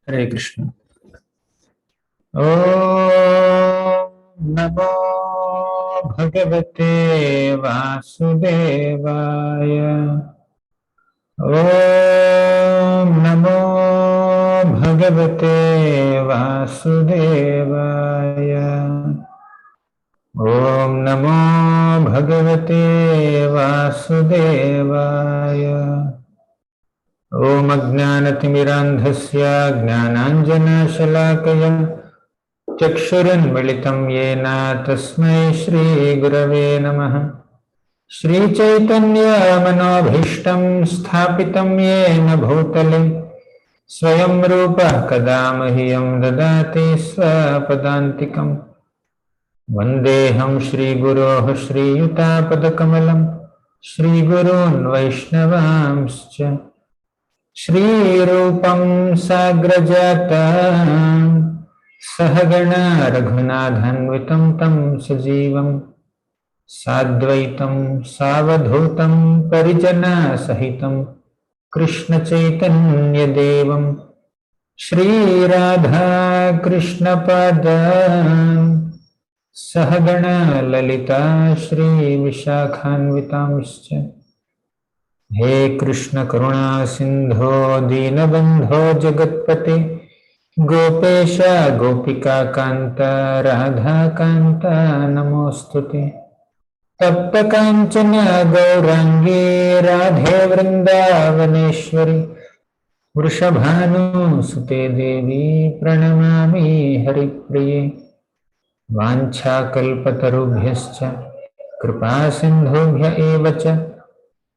Hare Krishna. Om Namo Bhagavate Vasudevaya. Om Namo Bhagavate Vasudevaya. Om Namo Bhagavate Vasudevaya. Om Ajnanatimirandhasya Jnananjanashalakaya Chakshuranmilitam Yena Tasmai Shri Gurave Namaha. Shri Caitanya Manobhishtam Sthapitam Yena Bhutale Swayam Rupa Kadamahyam Dadati Swapadantikam Vandeham Shri Guroh Shri Yutapadakkamalam Shri Gurun Vaishnavamscha Shri Rupam Sagrajatam Sahagana Raghunathanvitam Tam Sajivam Sadvaitam Savadhutam Parijana Sahitam Krishna Chaitanya Devam Shri Radha Krishna Padam Sahagana Lalita Shri Vishakhanvitamscha He Krishna Karuna Sindho Dinabandho Jagatpate Gopesha Gopika Kanta Radha Kanta Namostute Tapta Kanchana Gaurangi Radhe Vrindavaneshwari Vrishabhanu Sute Devi Pranamami Haripriye Vancha Kalpatarubhyascha Kripa Sindhubhya Evacha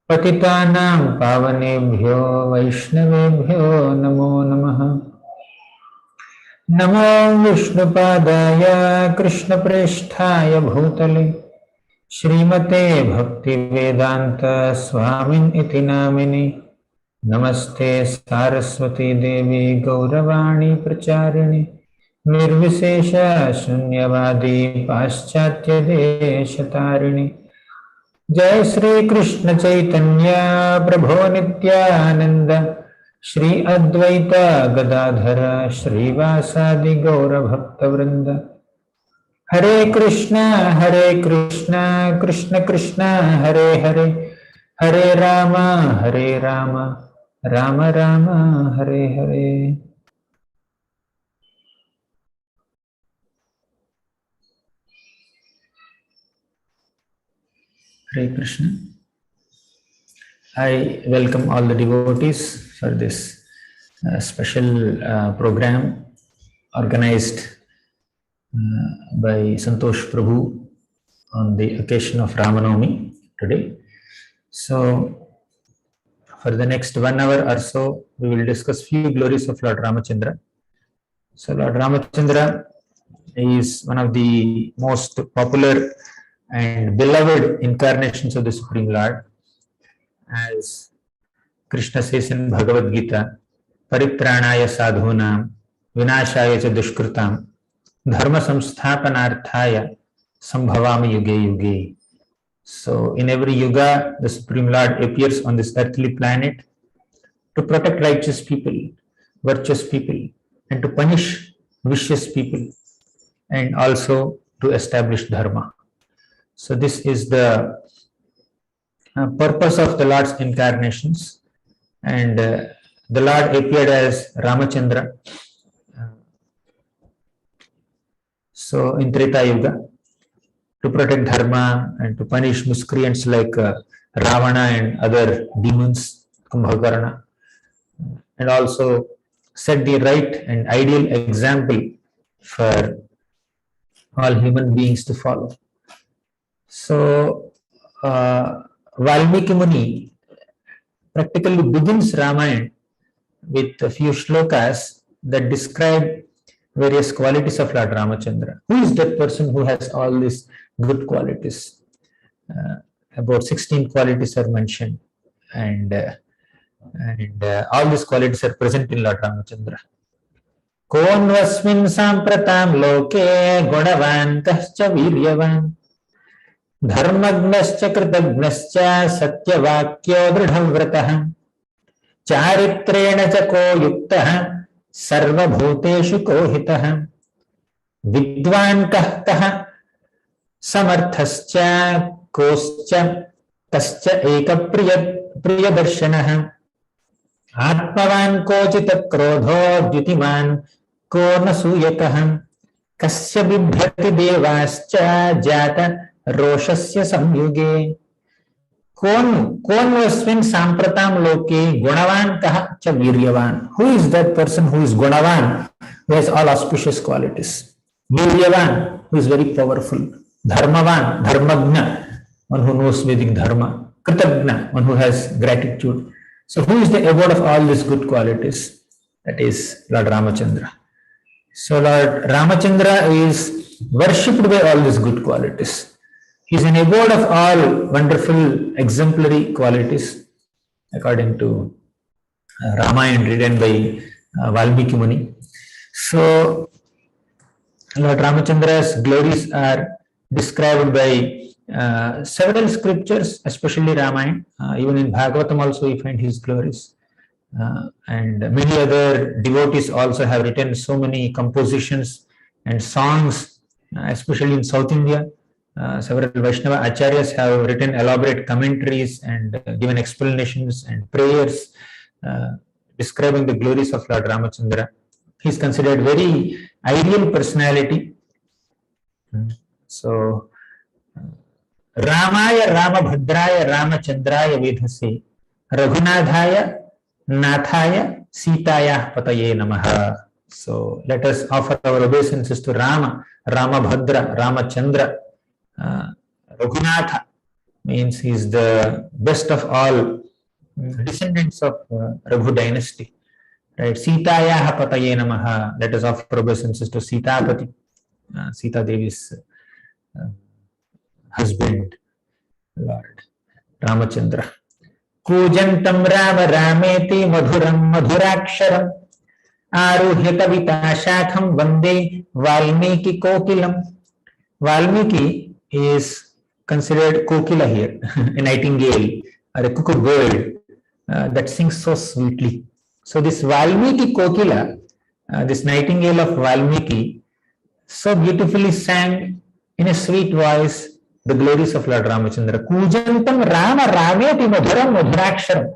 Patitanam Pavanebhyo Vaishnavebhyo Namo Namaha. Namo Vishnupadaya Krishna Presthaya Bhutale Srimate Bhaktivedanta Swamin iti namini. Namaste Saraswati Devi Gauravani Pracharini Nirvisesha Shunyavadi Paschatya Deshatarini. Jai Shri Krishna Chaitanya Prabhu Nityananda Shri Advaita Gadadhara Shri Vasadi Gaura Bhakta Vrinda. Hare Krishna Krishna Krishna Hare Hare Hare Rama Rama Rama Hare Hare. Hare Krishna. I welcome all the devotees for this special program organized by Santosh Prabhu on the occasion of Rama Navami today. So, for the next 1 hour or so, we will discuss few glories of Lord Ramachandra. So, Lord Ramachandra is one of the most popular and beloved incarnations of the Supreme Lord. As Krishna says in Bhagavad Gita, Paripranaya sadhunam vinashaya cha dushkritam dharma samsthapanarthaya sambhavami yuge yuge. So in every yuga, the Supreme Lord appears on this earthly planet to protect righteous people, virtuous people, and to punish vicious people, and also to establish dharma. So this is the purpose of the Lord's incarnations, and the Lord appeared as Ramachandra. So in Treta Yuga, to protect dharma and to punish miscreants like Ravana and other demons, Kumbhakarna, and also set the right and ideal example for all human beings to follow. So Valmiki Muni practically begins Ramayana with a few shlokas that describe various qualities of Lord Ramachandra. Who is that person who has all these good qualities? About 16 qualities are mentioned, and all these qualities are present in Lord Ramachandra. Konvasmin sampratam loke gunavan kascha viryavan dharmagnascha kritagnascha satyavakyo dridhavratah charitrena cha ko yuktah सर्वभूतेषु को हितः विद्वान् कः समर्थश्च कोश्च कश्च एकप्रियदर्शनः आत्मवान् कोचित् क्रोधो द्युतिमान् को न सूयकः कस्य बिभ्यति देवाश्च जात रोषस्य संयुगे कौन सांप्रताम लोके गुणवान कः च वीर्यवान. Who is that person who is gunavan, who has all auspicious qualities? Viryavan, who is very powerful. Dharmavan, dharmagna, one who knows Vedic dharma. Kritagna, one who has gratitude. So who is the abode of all these good qualities? That is Lord Ramachandra. So Lord Ramachandra is worshipped by all these good qualities. He is an abode of all wonderful exemplary qualities according to Ramayana written by Valmiki Muni. So Lord Ramachandra's glories are described by several scriptures, especially Ramayana. Even in Bhagavatam also we find his glories. And many other devotees also have written so many compositions and songs, especially in South India. Several Vaishnava acharyas have written elaborate commentaries and given explanations and prayers describing the glories of Lord Ramachandra. He is considered very ideal personality. So Ramaya Ramabhadraya Ramachandraya Vedhase Raghunadhaya Nathaya Sitaya Pataye Namaha. So let us offer our obeisances to Rama, Ramabhadra, Ramachandra. Raghunatha means he is the best of all descendants of Raghu dynasty. Right? Sitaya Pataye Namaha. Let us offer obeisances to Sitapati, Sita Devi's husband, Lord Ramachandra. Kujantam Rama Rameti Madhuram Madhuraksharam Aruhya Kavita Shakham Vande Valmiki Kokilam. Valmiki is considered kokila here, a nightingale or a cuckoo bird that sings so sweetly. So this Valmiki kokila, this nightingale of Valmiki, so beautifully sang in a sweet voice the glories of Lord Ramachandra. Kujantam Rama Rameti Madhuram Madhuraksharam.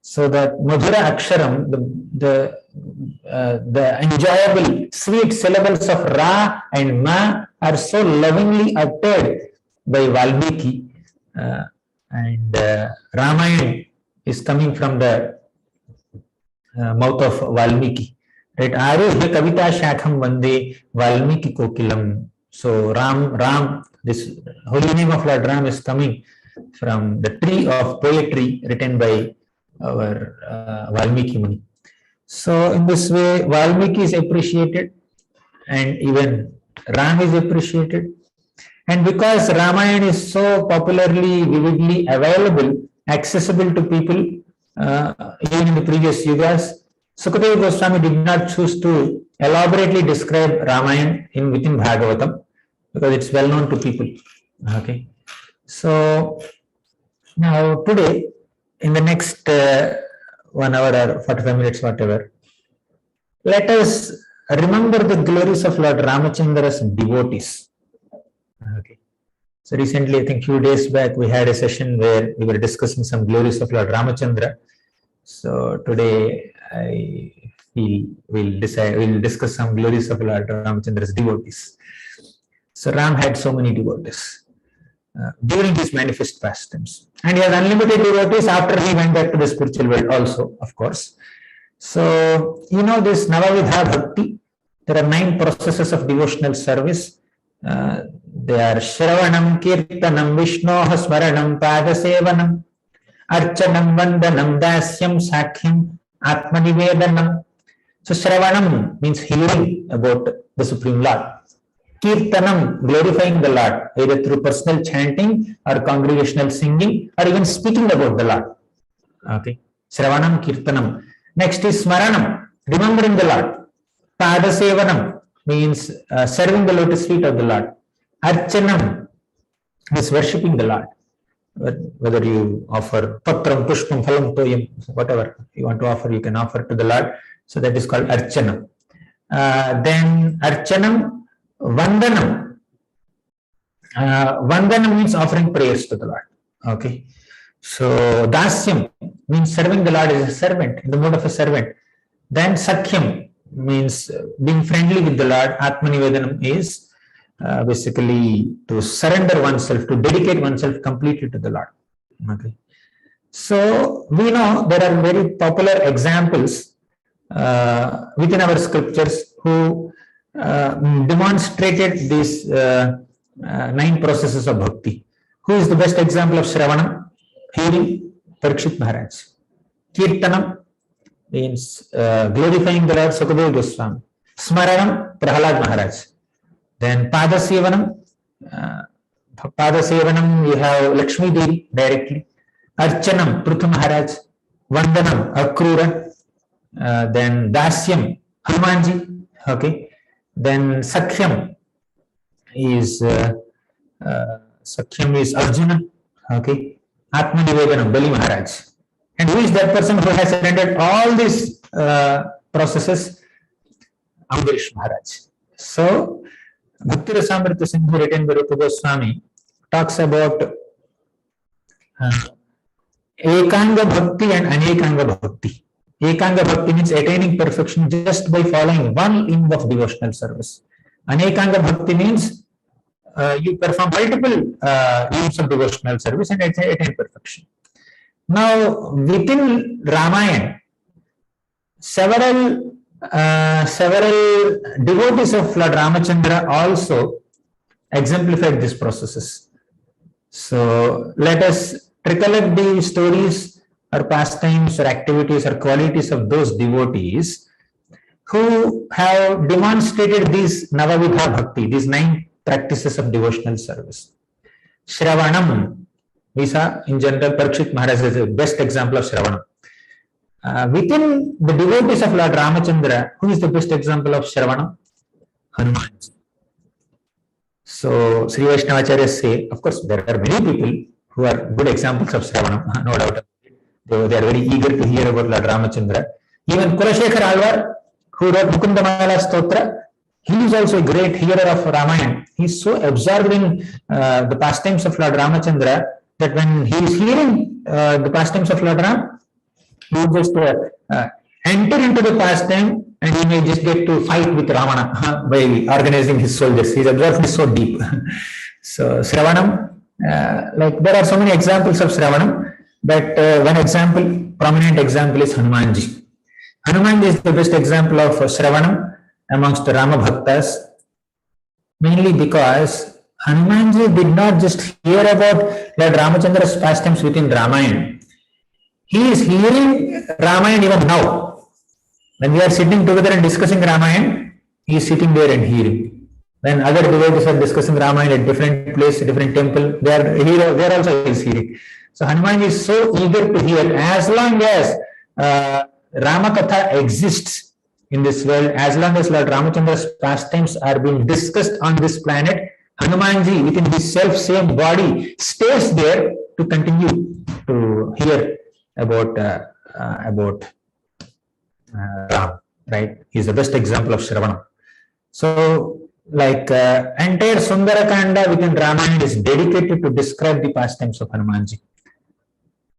So that Madhura Aksharam, the enjoyable sweet syllables of Ra and Ma are so lovingly uttered by Valmiki, and Ramayana is coming from the mouth of Valmiki. Right? Aruhya Kavita Shakham Vande Valmiki Kokilam. So Ram, this holy name of Lord Ram is coming from the tree of poetry written by our Valmiki Muni. So in this way, Valmiki is appreciated and even Ram is appreciated. And because Ramayana is so popularly, vividly available, accessible to people, even in the previous yugas, Sukadeva Goswami did not choose to elaborately describe Ramayana within Bhagavatam because it's well known to people. Okay. So now today, in the next 1 hour or 45 minutes, whatever, let us remember the glories of Lord Ramachandra's devotees. Okay. So recently, I think few days back, we had a session where we were discussing some glories of Lord Ramachandra. So today, I feel we'll discuss some glories of Lord Ramachandra's devotees. So Ram had so many devotees during his manifest pastimes, and he has unlimited devotees after he went back to the spiritual world also, of course. So you know this Navavidha Bhakti, there are 9 processes of devotional service. They are Shravanam, Kirtanam, Vishnoha Smaranam, Padasevanam, Archanam, Vandanam, Dasyam, Sakhyam, Atmanivedanam. So Shravanam means hearing about the Supreme Lord. Kirtanam, glorifying the Lord, either through personal chanting or congregational singing or even speaking about the Lord. Okay. Shravanam, Kirtanam. Next is Smaranam, remembering the Lord. Padasevanam means serving the lotus feet of the Lord. Archanam is worshipping the Lord. Whether you offer patram, pushpam, phalam, toyam, whatever you want to offer, you can offer to the Lord. So that is called Archanam. Then Archanam, Vandanam. Vandanam means offering prayers to the Lord. Okay. So Dasyam means serving the Lord as a servant, in the mode of a servant. Then Sakhyam means being friendly with the Lord. Atmanivedanam is basically to surrender oneself, to dedicate oneself completely to the Lord. Okay. So we know there are very popular examples within our scriptures who demonstrated these 9 processes of bhakti. Who is the best example of Shravanam? Hearing, Parikshit Maharaj. Kirtanam means glorifying the Lord, Sukadeva Goswami. Smaranam, Prahalad Maharaj. Then Padasevanam, we have Lakshmi Devi directly. Archanam, Prutha Maharaj. Vandanam, Akrura. Then Dasyam, Hanumanji. Okay. Then Sakhyam is Arjuna. Okay. Atmanivedanam, Bali Maharaj. And who is that person who has surrendered all these processes? Ambarish Maharaj. So, Bhakti-rasamrita Subodhini written by Rupa Goswami talks about Ekanga Bhakti and Anekanga Bhakti. Ekanga Bhakti means attaining perfection just by following one limb of devotional service. Anekanga Bhakti means you perform multiple limbs of devotional service and attain perfection. Now, within Ramayana, several devotees of Lord Ramachandra also exemplified these processes. So, let us recollect the stories or pastimes or activities or qualities of those devotees who have demonstrated these Navavidha Bhakti, these 9 practices of devotional service. Shravanam, we saw in general, Parikshit Maharaj is the best example of Shravanam. Within the devotees of Lord Ramachandra, who is the best example of Shravanam? Hanuman. So, Sri Vaishnavacharyas say, of course, there are many people who are good examples of Shravanam, no doubt. They are very eager to hear about Lord Ramachandra. Even Kulashekar Alvar, who wrote Mukundamala Stotra, he is also a great hearer of Ramayana. He is so absorbed in the pastimes of Lord Ramachandra that when he is hearing the pastimes of Lord Ram, he will just enter into the pastime and he may just get to fight with Ravana by organizing his soldiers. His absorption is so deep. So, Shravanam, like there are so many examples of Shravanam, but one example, prominent example is Hanumanji. Hanumanji is the best example of Shravanam amongst the Rama Bhaktas, mainly because Hanumanji did not just hear about Lord Ramachandra's pastimes within Ramayana. He is hearing Ramayana even now. When we are sitting together and discussing Ramayana, he is sitting there and hearing. When other devotees are discussing Ramayana at different place, different temple, there also he is hearing. So Hanumanji is so eager to hear. As long as Rama Katha exists in this world, as long as Lord Ramachandra's pastimes are being discussed on this planet, Hanumanji within his self-same body stays there to continue to hear about Ram, right? He is the best example of Shravana. So, like entire Sundarakanda within Ramayana is dedicated to describe the pastimes of Hanumanji.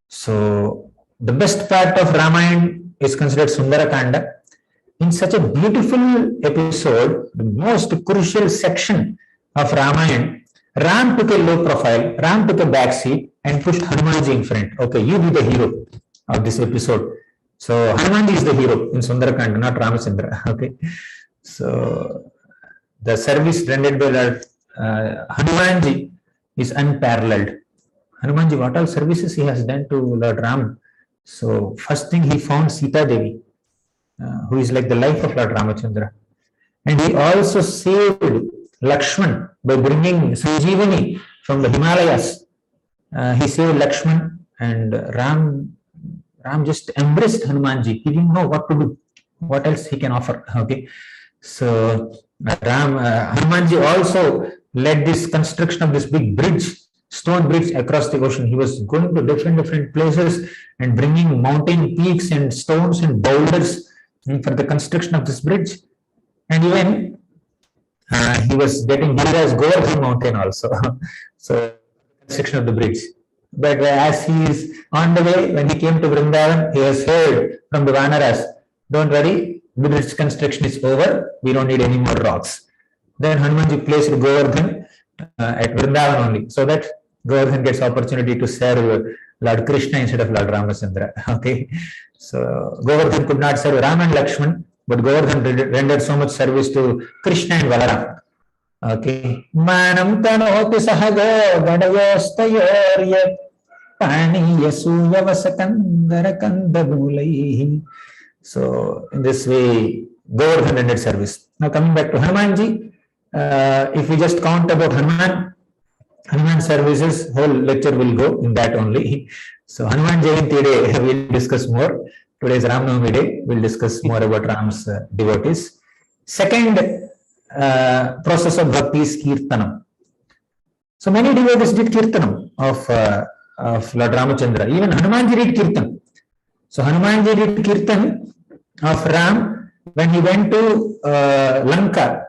So, the best part of Ramayana is considered Sundarakanda. In such a beautiful episode, the most crucial section of Ramayana, Ram took a low profile, Ram took a back seat and pushed Hanumanji in front. Okay, you be the hero of this episode. So, Hanumanji is the hero in Sundarakanda, not Ramachandra. Okay, so the service rendered by Lord Hanumanji is unparalleled. Hanumanji, what all services he has done to Lord Ram. So, first thing he found Sita Devi, who is like the life of Lord Ramachandra. And he also saved Lakshman by bringing Sanjeevani from the Himalayas. He saved Lakshman, and Ram just embraced Hanumanji. He didn't know what to do, what else he can offer. Okay, so Hanumanji also led this construction of this big bridge, stone bridge across the ocean. He was going to different places and bringing mountain peaks and stones and boulders for the construction of this bridge. And even he was getting billed as Govardhan mountain also. So, construction of the bridge. But as he is on the way, when he came to Vrindavan, he has heard from the Vanaras, don't worry, the bridge construction is over, we don't need any more rocks. Then Hanumanji placed Govardhan at Vrindavan only, so that Govardhan gets opportunity to serve Lord Krishna instead of Lord Ramachandra. Okay, so Govardhan could not serve Ram and Lakshman, but Govardhan rendered so much service to Krishna and Balaram. Okay, manam tanoti sahago gadayostayorya paniya suyavasakandara kandabulaihi. So in this way, Govardhan rendered service. Now coming back to Hanumanji, if we just count about Hanuman services, whole lecture will go in that only. So Hanuman Jayanti day we'll discuss more. Today is Ram Navami day. We'll discuss more about Ram's devotees. Second process of bhakti is kirtanam. So many devotees did kirtanam of Lord Ramachandra. Even Hanumanji did kirtan. So Hanumanji did kirtan of Ram when he went to Lanka.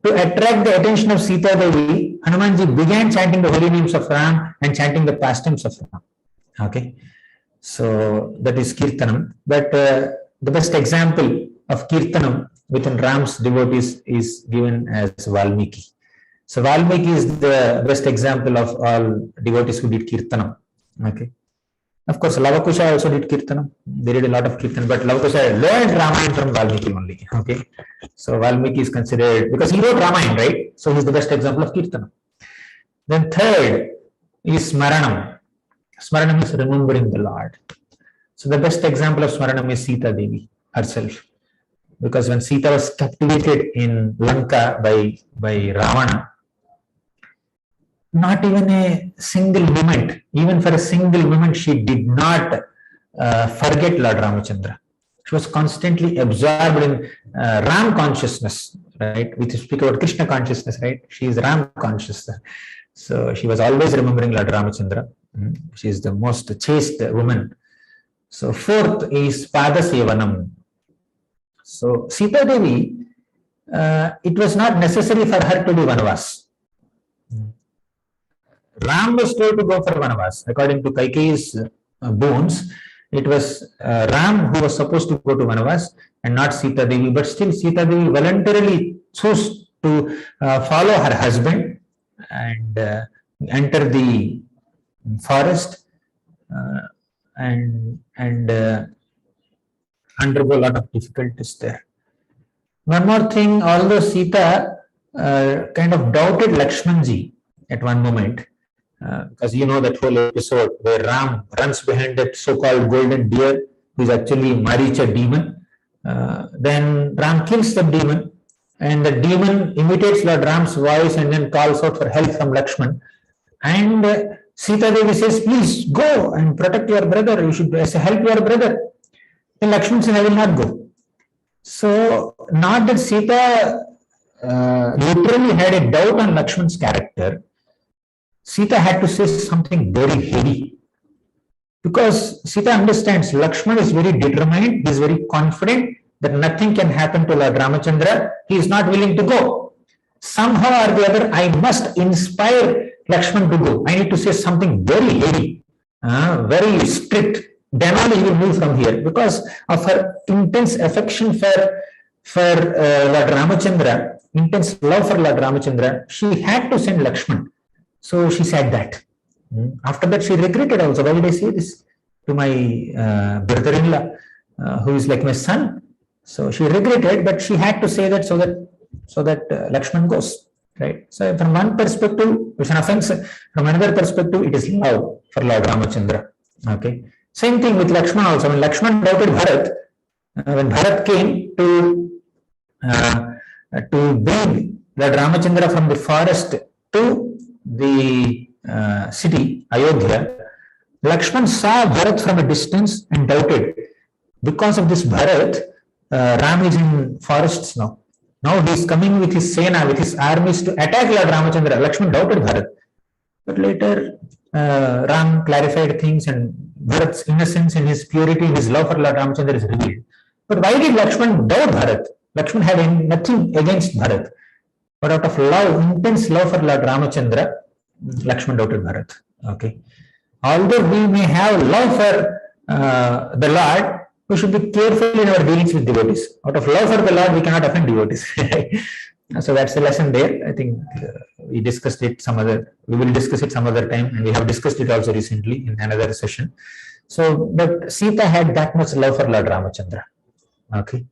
To attract the attention of Sita Devi, Hanumanji began chanting the holy names of Ram and chanting the pastimes of Ram. Okay, so that is Kirtanam. But the best example of Kirtanam within Ram's devotees is given as Valmiki. So Valmiki is the best example of all devotees who did Kirtanam. Okay. Of course, Lavakusha also did Kirtanam. They did a lot of Kirtan, but Lavakusha learned Ramayana from Valmiki only. Okay, so Valmiki is considered, because he wrote Ramayana, right? So he is the best example of Kirtanam. Then third is Smaranam. Smaranam is remembering the Lord. So the best example of Smaranam is Sita Devi herself, because when Sita was captivated in Lanka by Ravana, not even a single moment, even for a single moment, she did not forget Lord Ramachandra. She was constantly absorbed in Ram consciousness, right? We speak about Krishna consciousness, right? She is Ram consciousness. So she was always remembering Lord Ramachandra. She is the most chaste woman. So fourth is Pada Sevanam. So Sita Devi, it was not necessary for her to do Vanavas. Ram was told to go for Vanavas. According to Kaikeyi's boons, it was Ram who was supposed to go to Vanavas and not Sita Devi. But still Sita Devi voluntarily chose to follow her husband and enter the forest and undergo a lot of difficulties there. One more thing, although Sita kind of doubted Lakshmanji at one moment, because you know that whole episode where Ram runs behind that so-called golden deer, who is actually Maricha demon. Then Ram kills the demon, and the demon imitates Lord Ram's voice and then calls out for help from Lakshman. And Sita Devi says, please go and protect your brother, you should help your brother. Then Lakshman says, I will not go. So, not that Sita literally had a doubt on Lakshman's character. Sita had to say something very heavy, because Sita understands Lakshman is very determined, he is very confident that nothing can happen to Lord Ramachandra. He is not willing to go. Somehow or the other, I must inspire Lakshman to go. I need to say something very heavy, very strict. Then only he will move from here, because of her intense affection for Lord Ramachandra, intense love for Lord Ramachandra. She had to send Lakshman. So she said that. After that, she regretted also. Why did I say this to my brother-in-law, who is like my son? So she regretted, but she had to say that so that Lakshman goes. Right. So from one perspective, it's an offense. From another perspective, it is love for Lord Ramachandra. Okay. Same thing with Lakshman also. When Lakshman doubted Bharat, when Bharat came to bring Lord Ramachandra from the forest to the city, Ayodhya, Lakshman saw Bharat from a distance and doubted. Because of this Bharat, Ram is in forests now. Now he is coming with his Sena, with his armies to attack Lord Ramachandra. Lakshman doubted Bharat. But later, Ram clarified things, and Bharat's innocence and his purity, his love for Lord Ramachandra is revealed. But why did Lakshman doubt Bharat? Lakshman had nothing against Bharat. But out of love, intense love for Lord Ramachandra, Lakshman doubted Bharat. Okay. Although we may have love for the Lord, we should be careful in our dealings with devotees. Out of love for the Lord, we cannot offend devotees. So that's the lesson there. I think we discussed it we will discuss it some other time, and we have discussed it also recently in another session. So, but Sita had that much love for Lord Ramachandra. Okay.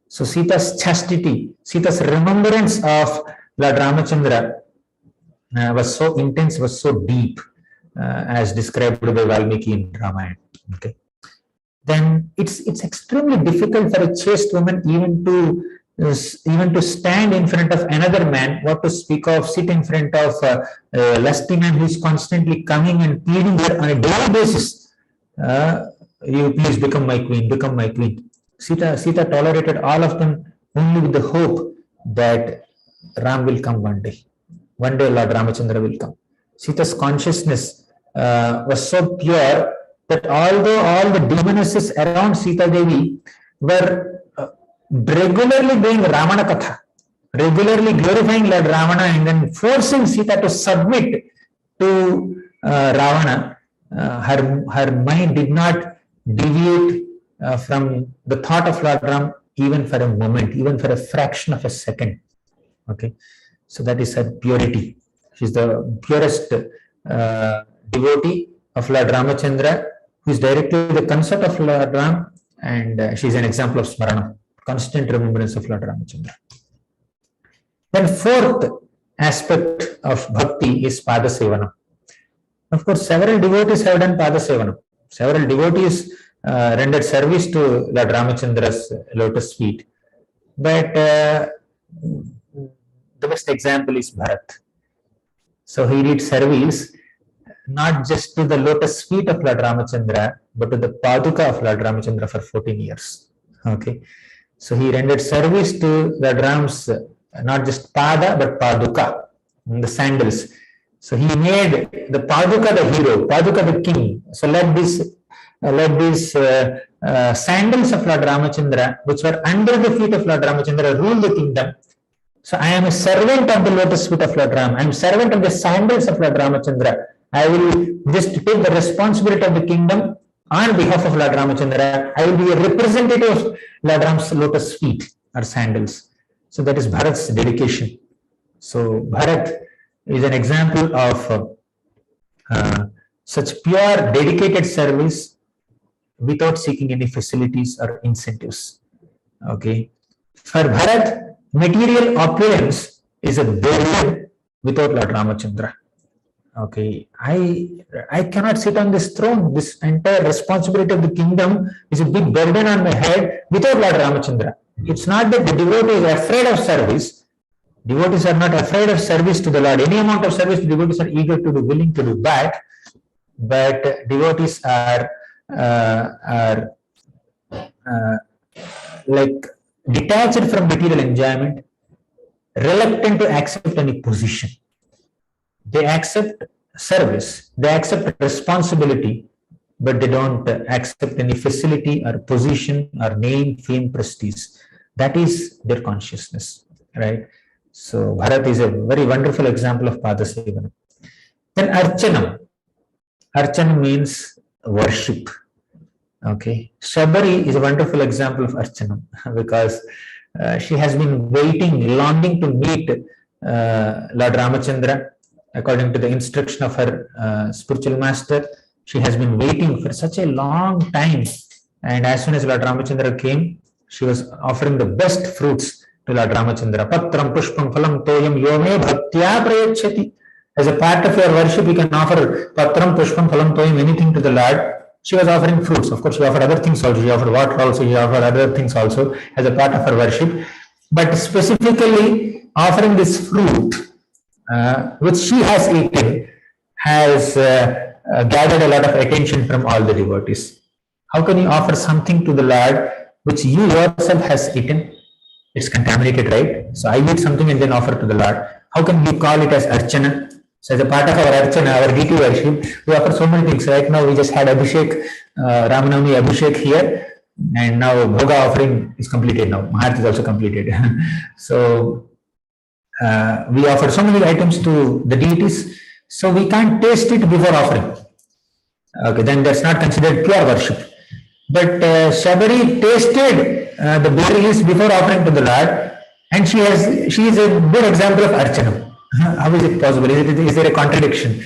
So Sita's chastity, Sita's remembrance of Lord Ramachandra was so intense, was so deep, as described by Valmiki in Ramayana. Okay. Then it's extremely difficult for a chaste woman even to stand in front of another man, what to speak of sit in front of a lusty man who is constantly coming and pleading her on a daily basis. You please become my queen, become my queen. Sita tolerated all of them only with the hope that Ram will come one day. One day Lord Ramachandra will come. Sita's consciousness was so pure that although all the demonesses around Sita Devi were regularly doing Ramana Katha, regularly glorifying Lord Ravana and then forcing Sita to submit to Ravana, her mind did not deviate from the thought of Lord Ram even for a moment, even for a fraction of a second. Okay, so that is her purity. She is the purest devotee of Lord Ramachandra, who is directly the consort of Lord Ram, and she is an example of Smarana, constant remembrance of Lord Ramachandra. Then fourth aspect of bhakti is Pada Sevana. Of course, several devotees have done Pada Sevana. Several devotees rendered service to Lord Ramachandra's lotus feet. But the best example is Bharat. So he did service not just to the lotus feet of Lord Ramachandra, but to the Paduka of Lord Ramachandra for 14 years. Okay. So he rendered service to Lord Ram's not just Pada but Paduka, the sandals. So he made the Paduka the hero, Paduka the king. So let these sandals of Lord Ramachandra, which were under the feet of Lord Ramachandra, rule the kingdom. So I am a servant of the lotus feet of Lord Ram. I am servant of the sandals of Lord Ramachandra. I will just take the responsibility of the kingdom on behalf of Lord Ramachandra. I will be a representative of Lord Ram's lotus feet or sandals. So that is Bharat's dedication. So Bharat is an example of such pure dedicated service without seeking any facilities or incentives. Okay. For Bharat, material opulence is a burden without Lord Ramachandra. Okay, I cannot sit on this throne. This entire responsibility of the kingdom is a big burden on my head without Lord Ramachandra. It's not that the devotee is afraid of service. Devotees are not afraid of service to the Lord. Any amount of service, the devotees are eager to do, willing to do that. But devotees are like detached from material enjoyment, reluctant to accept any position. They accept service, they accept responsibility, but they don't accept any facility or position or name, fame, prestige. That is their consciousness, right? So Bharat is a very wonderful example of Pada Sevana. Then Archanam. Archanam means worship. Okay. Shabari is a wonderful example of Archanam because she has been waiting, longing to meet Lord Ramachandra. According to the instruction of her spiritual master, she has been waiting for such a long time. And as soon as Lord Ramachandra came, she was offering the best fruits to Lord Ramachandra. Patram pushpam phalam toyam yome bhaktya prayachati. As a part of your worship, you can offer patram pushpam phalam toyam, anything to the Lord. She was offering fruits. Of course, she offered other things also. She offered water also. She offered other things also as a part of her worship. But specifically offering this fruit, which she has eaten, has gathered a lot of attention from all the devotees. How can you offer something to the Lord which you yourself has eaten? It's contaminated, right? So I eat something and then offer to the Lord. How can you call it as Archana? So as a part of our Archana, our deity worship, we offer so many things. Right now we just had Abhishek, Ramanavami Abhishek here. And now Bhoga offering is completed now. Maharti is also completed. So we offer so many items to the deities, so we can't taste it before offering. Okay, then that's not considered pure worship. But Shabari tasted the berries before offering to the Lord, and she is a good example of Archana. How is it possible? Is there a contradiction?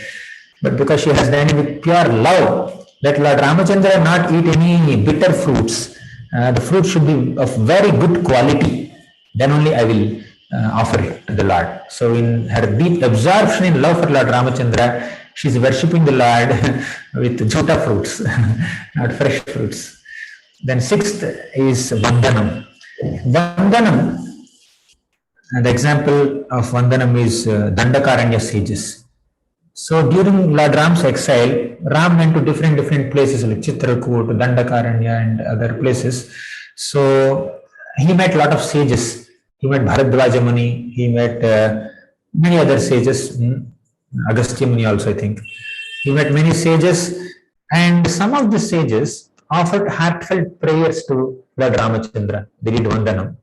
But because she has done it with pure love, let Lord Ramachandra not eat any bitter fruits. The fruit should be of very good quality. Then only I will offer it to the Lord. So in her deep absorption in love for Lord Ramachandra, she is worshipping the Lord with jhuta fruits, not fresh fruits. Then sixth is Vandanam. Vandanam, the example of Vandanam is Dandakaranya sages. So during Lord Ram's exile, Ram went to different places like Chitrakoot, Dandakaranya and other places. So he met a lot of sages. He met Bharadwaja Muni, he met many other sages, Agastya Muni also I think. He met many sages, and some of the sages offered heartfelt prayers to Lord Ramachandra. They did Vandanam.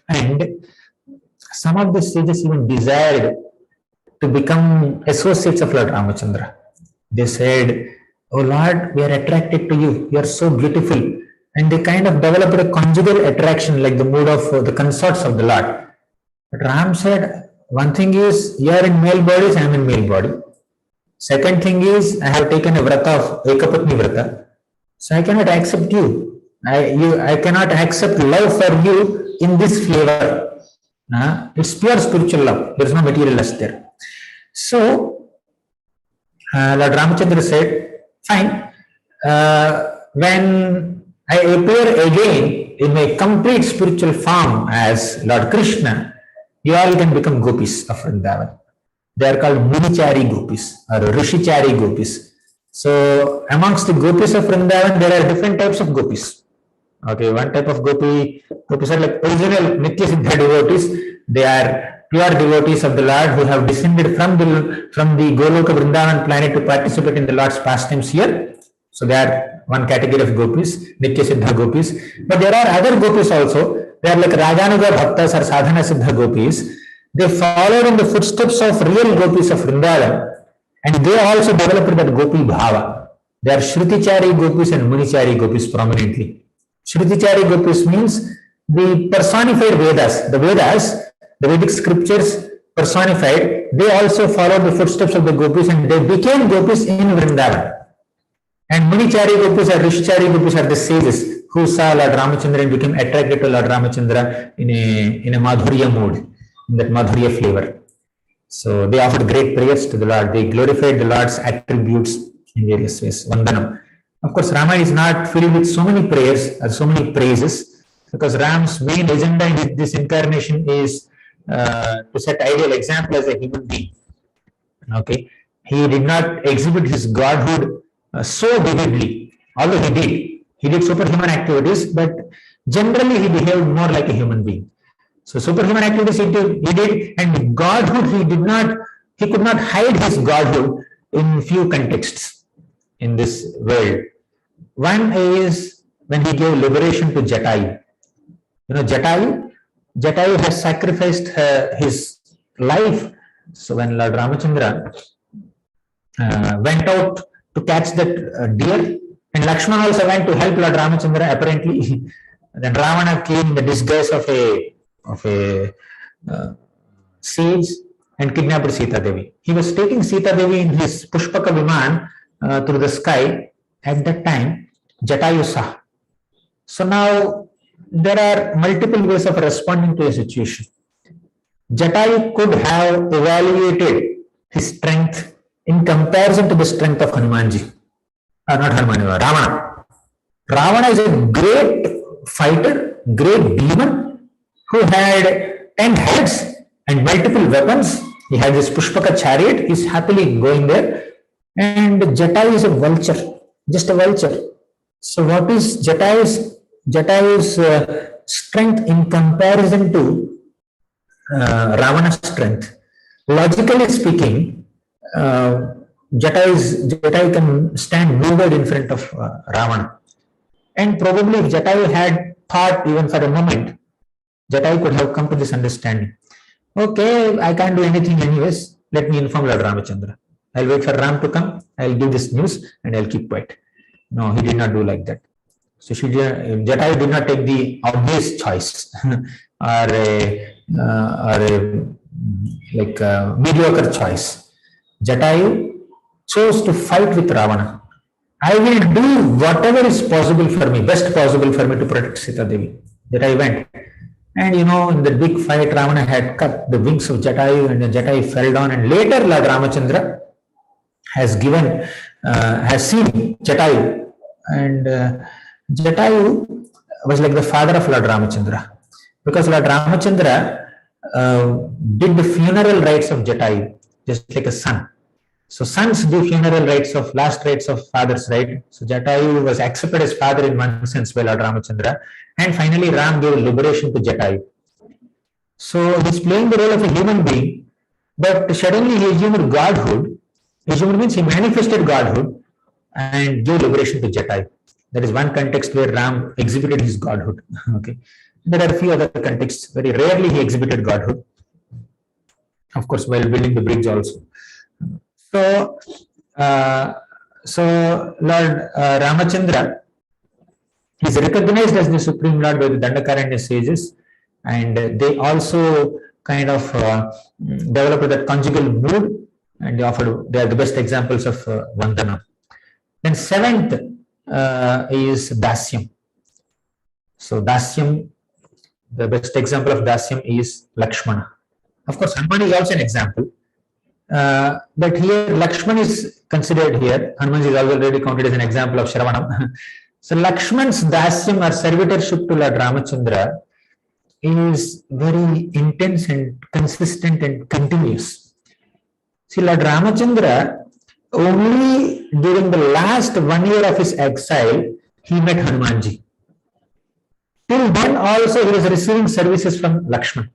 And some of the sages even desired to become associates of Lord Ramachandra. They said, "Oh Lord, we are attracted to you. You are so beautiful." And they kind of developed a conjugal attraction, like the mood of the consorts of the Lord. But Ram said, one thing is, you are in male bodies, I am in male body. Second thing is, I have taken a vrata of Ekapatni vrata. So I cannot accept you. I cannot accept love for you in this flavor. It's pure spiritual love. There is no material lust there. So Lord Ramachandra said, fine, when I appear again in my complete spiritual form as Lord Krishna, you all can become gopis of Vrindavan. They are called Munichari gopis or Rishichari gopis. So amongst the gopis of Vrindavan, there are different types of gopis. Okay, one type of gopis are like original Nitya Siddha devotees. They are pure devotees of the Lord who have descended from the Goloka Vrindavan planet to participate in the Lord's pastimes here. So they are one category of gopis, Nitya Siddha gopis. But there are other gopis also. They are like Rajanuga Bhaktas or Sadhana Siddha gopis. They followed in the footsteps of real gopis of Vrindavan, and they also developed that gopi bhava. They are Shrutichari gopis and Munichari gopis prominently. Shrutichari gopis means the personified Vedas. The Vedas, the Vedic scriptures personified, they also followed the footsteps of the gopis and they became gopis in Vrindavan. And Munichari gopis or Rishichari gopis are the sages who saw Lord Ramachandra and became attracted to Lord Ramachandra in a Madhurya mood, in that Madhurya flavor. So they offered great prayers to the Lord. They glorified the Lord's attributes in various ways. Vandanam. Of course, Rama is not filled with so many prayers or so many praises, because Ram's main agenda in this incarnation is to set ideal example as a human being. Okay, he did not exhibit his godhood so vividly, although he did superhuman activities, but generally he behaved more like a human being. So superhuman activities he did, and godhood he could not hide his godhood in few contexts in this world. One is when he gave liberation to Jatayu. You know, Jatayu has sacrificed his life. So when Lord Ramachandra went out to catch that deer, and Lakshmana also went to help Lord Ramachandra apparently, then Ravana came in the disguise of a sage and kidnapped Sita Devi. He was taking Sita Devi in his Pushpaka Viman through the sky. At that time, Jatayu saw. So now there are multiple ways of responding to a situation. Jatayu could have evaluated his strength in comparison to the strength of Hanumanji. Not Hanuman, Ravana. Ravana is a great fighter, great demon who had 10 heads and multiple weapons. He had this Pushpaka chariot. He's happily going there. And Jatayu is a vulture, just a vulture. So what is Jatayu's strength in comparison to Ravana's strength? Logically speaking, Jatayu can stand nowhere in front of Ravana. And probably if Jatayu had thought even for a moment, Jatayu could have come to this understanding. Okay, I can't do anything anyways. Let me inform Lord Ramachandra. I'll wait for Ram to come. I'll give this news and I'll keep quiet. No, he did not do like that. So Jatayu did not take the obvious choice or a mediocre choice. Jatayu chose to fight with Ravana. I will do whatever is possible for me, best possible for me to protect Sita Devi. Jatayu went. And in the big fight, Ravana had cut the wings of Jatayu and Jatayu fell down. And later Lord Ramachandra has seen Jatayu. And Jatayu was like the father of Lord Ramachandra. Because Lord Ramachandra did the funeral rites of Jatayu, just like a son. So sons do funeral rites of last rites of fathers, right? So Jatayu was accepted as father in one sense by Lord Ramachandra, and finally Ram gave liberation to Jatayu. So he's playing the role of a human being, but suddenly he assumed godhood. Assumed means he manifested godhood and gave liberation to Jatayu. That is one context where Ram exhibited his godhood. Okay, there are a few other contexts. Very rarely he exhibited godhood. Of course, while building the bridge also. So Lord Ramachandra is recognized as the Supreme Lord by the Dandakaranya sages, and they also kind of developed that conjugal mood, and they are the best examples of Vandana. Then seventh is Dasyam. So Dasyam, the best example of Dasyam is Lakshmana. Of course, Hanuman is also an example. But here Lakshman is considered here. Hanuman is already counted as an example of Shravanam. So Lakshman's dasyam or servitorship to Lord Ramachandra is very intense and consistent and continuous. See, Lord Ramachandra, only during the last 1 year of his exile, he met Hanumanji. Till then also he was receiving services from Lakshman.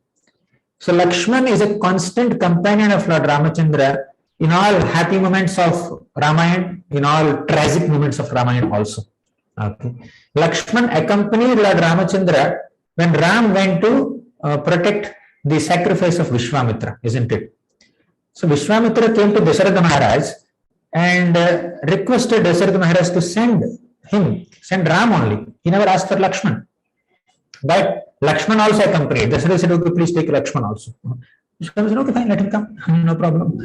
So Lakshman is a constant companion of Lord Ramachandra in all happy moments of Ramayana, in all tragic moments of Ramayana also. Okay. Lakshman accompanied Lord Ramachandra when Ram went to protect the sacrifice of Vishwamitra, isn't it? So Vishwamitra came to Dasaratha Maharaj and requested Dasaratha Maharaj to send Ram only. He never asked for Lakshman. But Lakshman also accompanied. Dasaratha said, okay, please take Lakshman also. Vishwamitra said, okay, fine, let him come, no problem.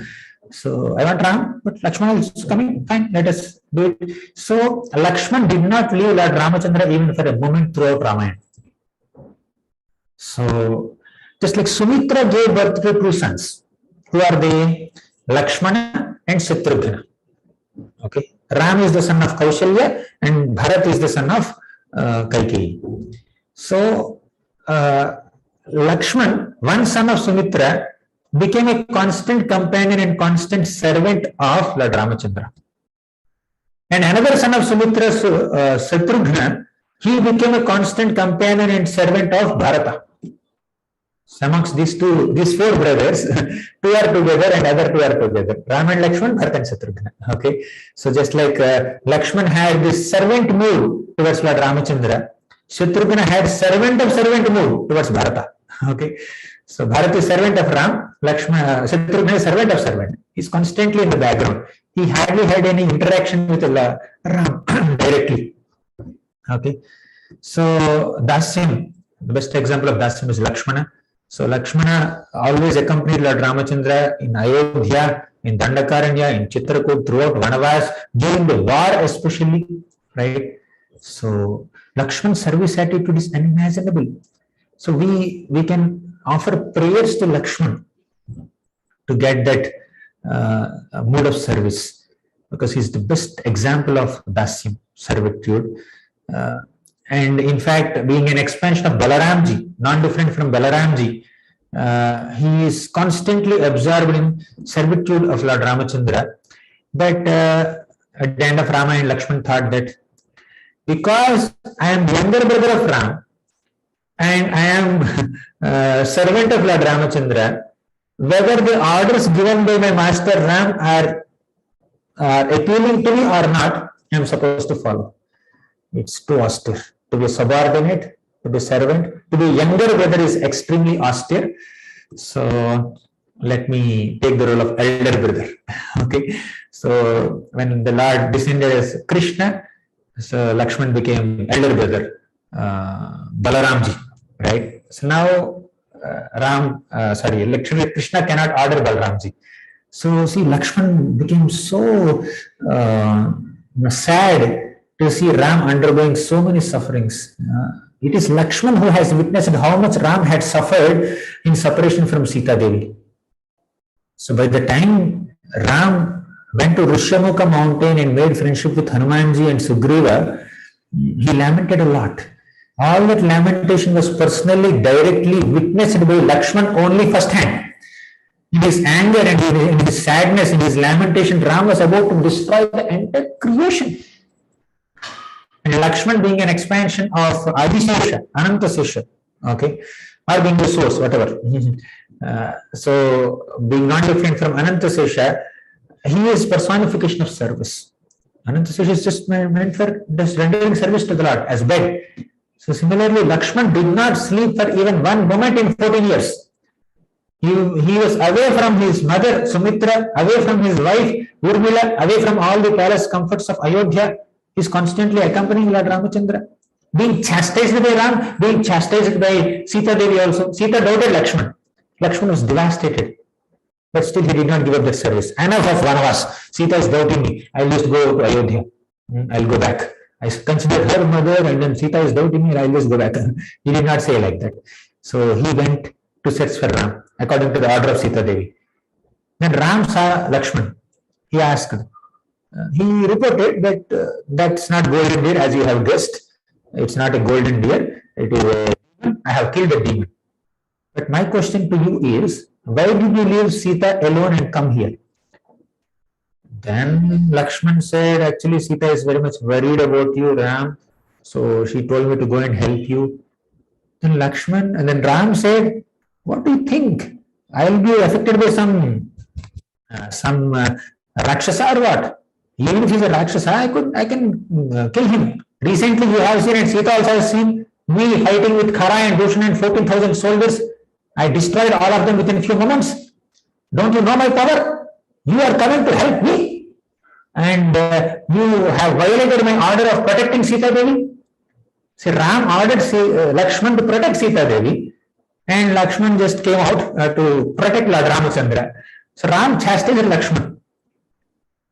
So I want Ram, but Lakshman is coming, fine, let us do it. So Lakshman did not leave Lord Ramachandra even for a moment throughout Ramayana. So just like Sumitra gave birth to two sons, who are they? Lakshmana and Shatrugna. Okay, Ram is the son of Kaushalya and Bharat is the son of Kaikeyi. So Lakshman, one son of Sumitra, became a constant companion and constant servant of Lord Ramachandra. And another son of Sumitra, Shatrugna, he became a constant companion and servant of Bharata. So amongst these four brothers, two are together and other two are together. Ram and Lakshman, Bharata and Shatrugna. Okay, so just like Lakshman had this servant mood towards Lord Ramachandra, Shatrugna had servant of servant mood towards Bharata. Okay, so Bharata is servant of Ram, Shatrugna is servant of servant. He's constantly in the background. He hardly had any interaction with Ram directly. Okay, so Dasyam, the best example of Dasyam is Lakshmana. So Lakshmana always accompanied Lord Ramachandra in Ayodhya, in Dandakaranya, in Chitrakoot, throughout Vanavas, during the war especially, right? So Lakshman's service attitude is unimaginable. So we can offer prayers to Lakshman to get that mood of service, because he's the best example of Dasyam, servitude. And in fact, being an expansion of Balaramji, non-different from Balaramji, he is constantly absorbed in servitude of Lord Ramachandra. But at the end of Ramayana, Lakshman thought that because I am younger brother of Ram and I am servant of Lord Ramachandra, whether the orders given by my master Ram are appealing to me or not, I am supposed to follow. It's too austere. To be subordinate, to be servant, to be younger brother is extremely austere. So let me take the role of elder brother. Okay. So when the Lord descended as Krishna, so Lakshman became elder brother, Balaramji, right? So now Krishna cannot order Balaramji. So see, Lakshman became so sad to see Ram undergoing so many sufferings. It is Lakshman who has witnessed how much Ram had suffered in separation from Sita Devi. So by the time Ram went to Rishyamukha mountain and made friendship with Hanumanji and Sugriva, he lamented a lot. All that lamentation was personally, directly witnessed by Lakshman only firsthand. In his anger and in his sadness, in his lamentation, Ram was about to destroy the entire creation. And Lakshman being an expansion of Adisesha, Anantasesha, okay, or being the source, whatever. So being not different from Anantasesha, he is personification of service. Anantasesha is just meant for just rendering service to the Lord as bed. So similarly, Lakshman did not sleep for even one moment in 14 years. He was away from his mother Sumitra, away from his wife Urmila, away from all the palace comforts of Ayodhya. He is constantly accompanying Lord Ramachandra, being chastised by Ram, being chastised by Sita Devi also. Sita doubted Lakshman. Lakshman was devastated, but still he did not give up that service. Enough of Vanavas. Sita is doubting me. I'll just go to Ayodhya. I'll go back. I consider her mother, and then Sita is doubting me, and I'll just go back. He did not say like that. So he went to search for Ram, according to the order of Sita Devi. Then Ram saw Lakshman. He asked. He reported that that's not golden deer, as you have guessed. It's not a golden deer. It is a demon. I have killed a demon. But my question to you is, why did you leave Sita alone and come here? Then Lakshman said, actually Sita is very much worried about you, Ram. So she told me to go and help you. Then Ram said, what do you think? I will be affected by some Rakshasa or what? Even if he's a Rakshasa, I can kill him. Recently you have seen, and Sita also has seen, me fighting with Khara and Dushan and 14,000 soldiers. I destroyed all of them within a few moments. Don't you know my power? You are coming to help me. And you have violated my order of protecting Sita Devi. See, Ram ordered Lakshman to protect Sita Devi, and Lakshman just came out to protect Lord Ramachandra. So Ram chastised Lakshman.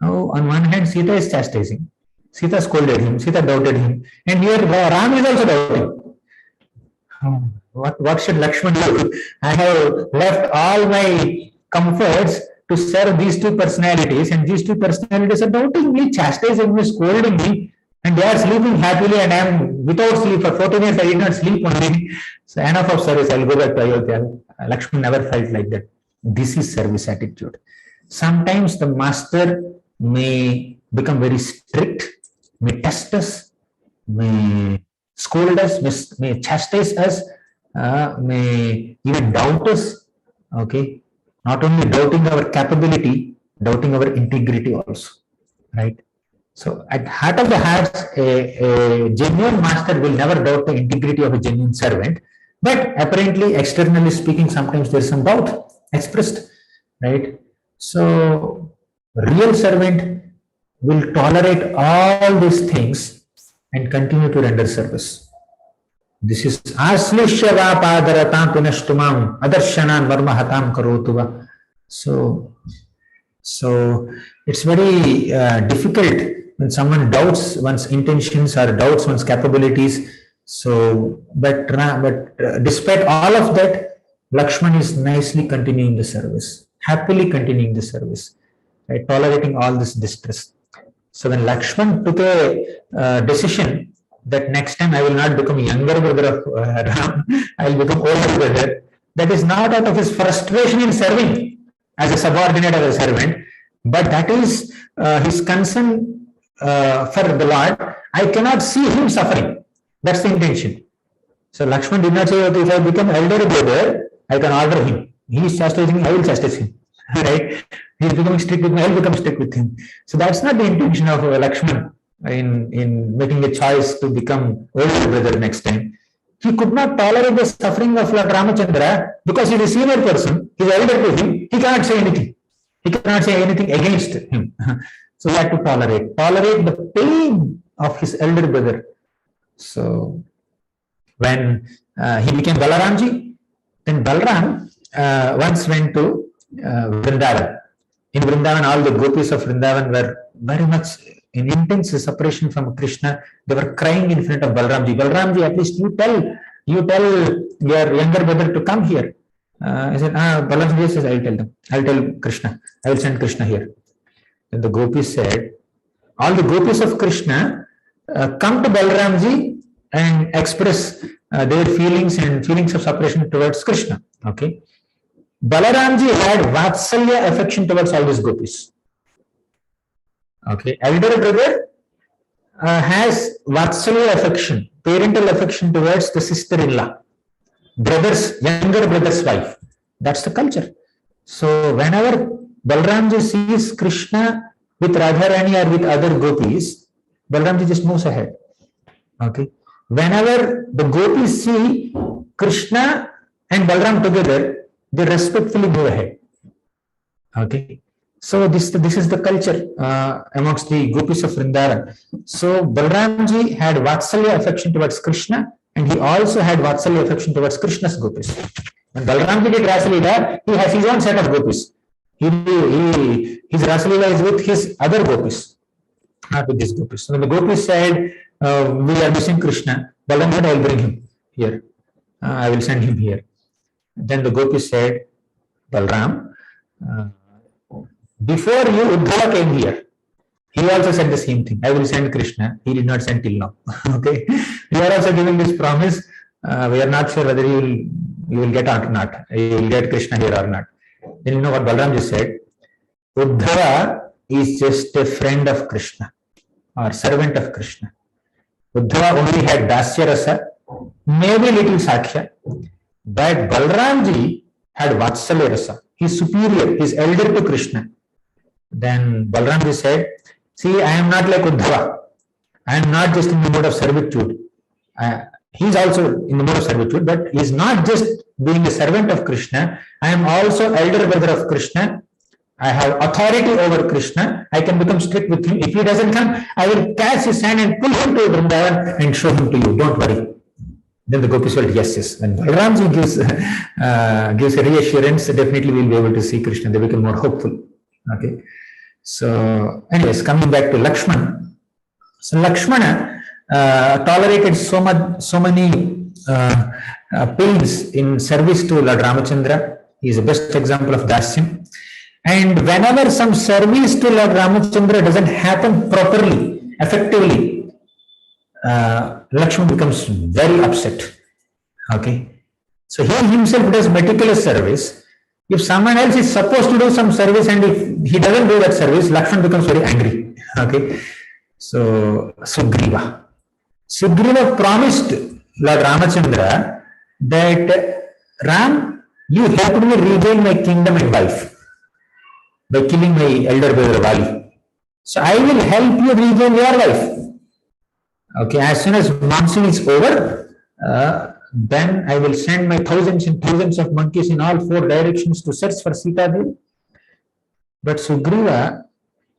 Now, on one hand, Sita is chastising. Sita scolded him. Sita doubted him. And here Ram is also doubting. What should Lakshman do? I have left all my comforts to serve these two personalities, and these two personalities are doubting me, chastising me, scolding me, and they are sleeping happily, and I am without sleep. For 14 years I did not sleep only. So enough of service, I will go back to Ayodhya. Lakshman never felt like that. This is service attitude. Sometimes the master may become very strict, may test us, may scold us, may chastise us, may even doubt us. Okay, not only doubting our capability, doubting our integrity also, right? So at heart of the hearts, a genuine master will never doubt the integrity of a genuine servant, but apparently, externally speaking, sometimes there is some doubt expressed, right? So real servant will tolerate all these things and continue to render service. This is aslishya vapadaratam punashtumam adarshanan varmahatam karotuva. So it's very difficult when someone doubts one's intentions or doubts one's capabilities. So, but despite all of that, Lakshman is nicely continuing the service, happily continuing the service, right? Tolerating all this distress. So when Lakshman took a decision that next time I will not become younger brother of Ram, I will become older brother, that is not out of his frustration in serving as a subordinate or a servant, but that is his concern for the Lord. I cannot see him suffering. That's the intention. So Lakshman did not say, okay, if I become elder brother, I can order him. He is chastising me, I will chastise him. Right? He is becoming strict with me, I will become strict with him. So that's not the intention of Lakshman. in making a choice to become older brother next time. He could not tolerate the suffering of Lord Ramachandra because he is a senior person, he is elder to him, he cannot say anything. He cannot say anything against him. So he had to tolerate the pain of his elder brother. So when he became Balaramji, then Balaram once went to Vrindavan. In Vrindavan, all the gopis of Vrindavan were very much in intense separation from Krishna. They were crying in front of Balaramji. Balaramji, at least you tell your younger brother to come here. I said, Balaramji says, I'll tell them. I'll tell Krishna. I will send Krishna here. Then the gopis said, all the gopis of Krishna come to Balaramji and express their feelings and feelings of separation towards Krishna. Okay. Balaramji had Vatsalya affection towards all these gopis. Okay. Elder brother has Vatsalya affection, parental affection towards the sister-in-law, younger brother's wife. That's the culture. So whenever Balaramji sees Krishna with Radharani or with other gopis, Balaramji just moves ahead. Okay. Whenever the gopis see Krishna and Balaram together, they respectfully move ahead. Okay. So this is the culture amongst the gopis of Vrindavan. So Balaramji had Vatsalya affection towards Krishna, and he also had Vatsalya affection towards Krishna's gopis. When Balaramji did Rasalila, he has his own set of gopis. His Rasalila is with his other gopis, not with these gopis. So when the gopis said, we are missing Krishna, Balaram said, I will bring him here. I will send him here. Then the gopis said, Balaram, before you, Uddhava came here. He also said the same thing. I will send Krishna. He did not send till now. Okay. We are also giving this promise. We are not sure whether you will get or not. You will get Krishna here or not. Then you know what Balaram just said? Uddhava is just a friend of Krishna or servant of Krishna. Uddhava only had Dasya Rasa, maybe little Sakya, but Balaramji had Vatsalya Rasa. He is superior, he is elder to Krishna. Then Balaramji said, see, I am not like Uddhava. I am not just in the mode of servitude. He is also in the mode of servitude, but he is not just being a servant of Krishna. I am also elder brother of Krishna. I have authority over Krishna. I can become strict with him. If he doesn't come, I will catch his hand and pull him to Vrindavan and show him to you. Don't worry. Then the gopis said, yes. When Balaramji gives a reassurance, definitely we will be able to see Krishna. They become more hopeful. Okay. So, anyways, coming back to Lakshmana. So Lakshmana tolerated so many pains in service to Lord Ramachandra. He is the best example of Dasyam. And whenever some service to Lord Ramachandra doesn't happen properly, effectively, Lakshmana becomes very upset. Okay. So he himself does meticulous service. If someone else is supposed to do some service and if he doesn't do that service, Lakshmana becomes very angry. Okay. So Sugriva promised Lord Ramachandra that Ram, you helped me regain my kingdom and wife by killing my elder brother Vali. So I will help you regain your wife. Okay, as soon as monsoon is over, then I will send my thousands and thousands of monkeys in all 4 directions to search for Sita Devi. But Sugriva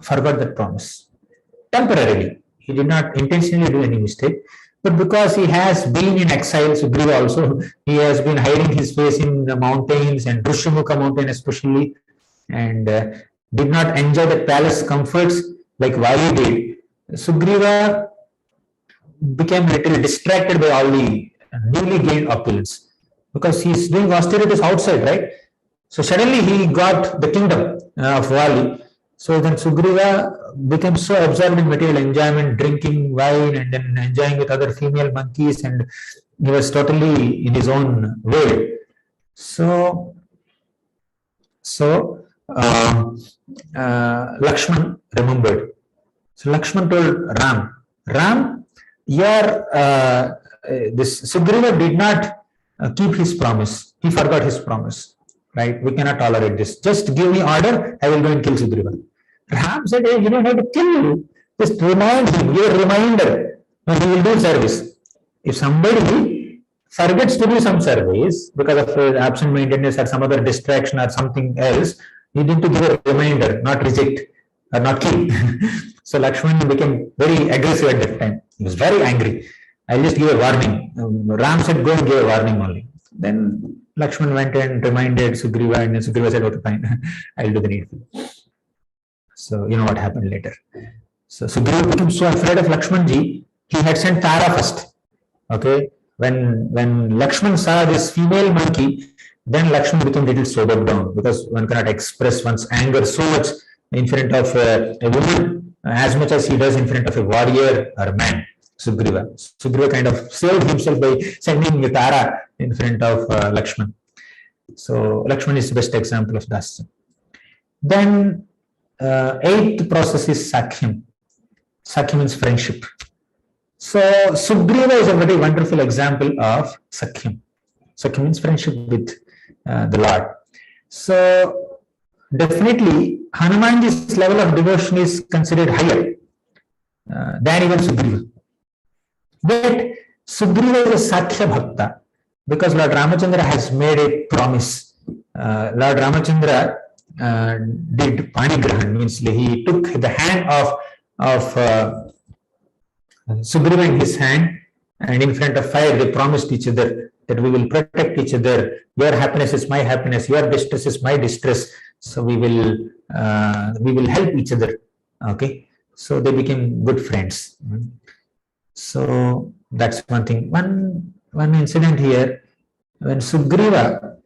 forgot that promise. Temporarily. He did not intentionally do any mistake. But because he has been in exile, Sugriva also, he has been hiding his face in the mountains and Rishyamukha mountain especially, and did not enjoy the palace comforts like Vali did. Sugriva became a little distracted by all the newly gained opulence because he is doing austerities outside, right? So suddenly he got the kingdom of Vali. So then Sugriva became so absorbed in material enjoyment, drinking wine and then enjoying with other female monkeys, and he was totally in his own world. So Lakshman remembered. So Lakshman told Ram, this Sugriva did not keep his promise. He forgot his promise. Right? We cannot tolerate this. Just give me order, I will go and kill Sugriva. Ram said, hey, you don't have to kill you. Just remind him, give a reminder when he will do service. If somebody forgets to do some service because of absent-mindedness or some other distraction or something else, you need to give a reminder, not reject or not kill. So Lakshman became very aggressive at that time. He was very angry. I'll just give a warning. Ram said, go and give a warning only. Then Lakshman went and reminded Sugriva, and then Sugriva said, okay, fine, I'll do the needful. So, you know what happened later. So Sugriva became so afraid of Lakshmanji, he had sent Tara first. Okay, when Lakshman saw this female monkey, then Lakshman became a little sobered down, because one cannot express one's anger so much in front of a woman as much as he does in front of a warrior or a man. Sugriva kind of saved himself by sending Tara in front of Lakshman. So Lakshman is the best example of this. Then eighth process is Sakhyam. Sakhyam means friendship. So Sugriva is a very wonderful example of Sakhyam. Sakhyam means friendship with the Lord. So definitely Hanumanji's level of devotion is considered higher than even Sugriva. But Sugriva is a Sakhya Bhakta, because Lord Ramachandra has made a promise. Lord Ramachandra did Panigrahan, means he took the hand of Sugriva in his hand, and in front of fire they promised each other that we will protect each other. Your happiness is my happiness, your distress is my distress. So we will help each other. Okay, so they became good friends. So that's one thing. One incident here, when Sugriva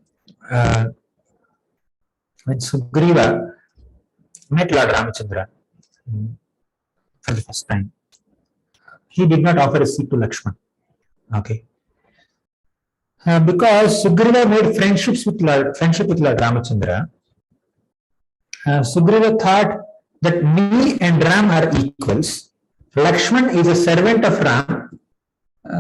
met Lord Ramachandra for the first time, he did not offer a seat to Lakshman. Okay, because Sugriva made friendship with Lord Ramachandra. Sugriva thought that me and Ram are equals. Lakshman is a servant of Ram,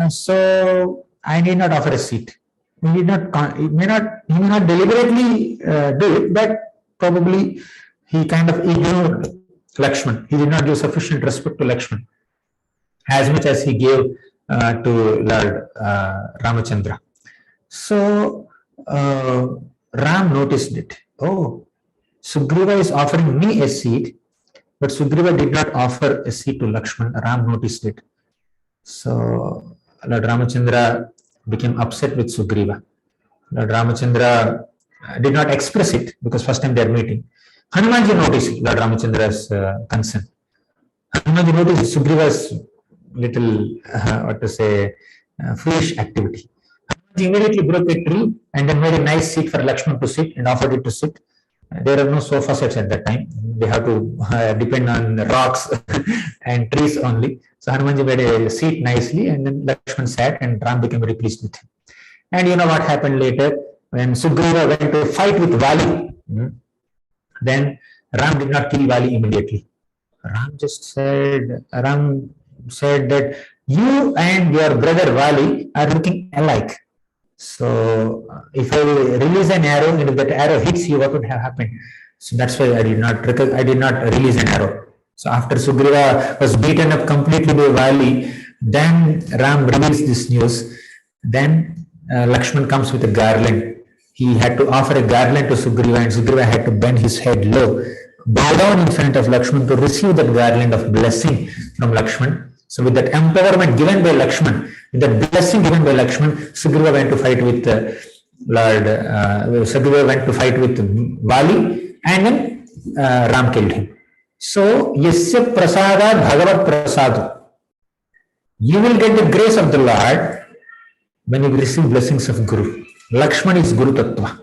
so I need not offer a seat. He may not deliberately do it, but probably he kind of ignored Lakshman. He did not give sufficient respect to Lakshman as much as he gave to Lord Ramachandra. So Ram noticed it. Oh, Sugriva is offering me a seat, but Sugriva did not offer a seat to Lakshman. Ram noticed it. So Lord Ramachandra became upset with Sugriva. Lord Ramachandra did not express it, because first time they are meeting. Hanumanji noticed Lord Ramachandra's concern. Hanumanji noticed Sugriva's little, foolish activity. Hanumanji immediately broke a tree and then made a nice seat for Lakshman to sit and offered it to sit. There are no sofa sets at that time. They have to depend on rocks and trees only. So Hanumanji made a seat nicely, and then Lakshman sat, and Ram became very pleased with him. And you know what happened later? When Sugriva went to fight with Vali, then Ram did not kill Vali immediately. Ram said that you and your brother Vali are looking alike. So if I release an arrow and if that arrow hits you, what would have happened? So that's why I did not release an arrow. So after Sugriva was beaten up completely by Vali, then Ram reveals this news. Then Lakshman comes with a garland. He had to offer a garland to Sugriva, and Sugriva had to bend his head low, bow down in front of Lakshman to receive that garland of blessing from Lakshman. So with that empowerment given by Lakshman, with that blessing given by Lakshman, Sugriva went to fight with Vali, and then Ram killed him. So, yasya prasada bhagavat prasadu. You will get the grace of the Lord when you receive blessings of Guru. Lakshman is Guru Tattva.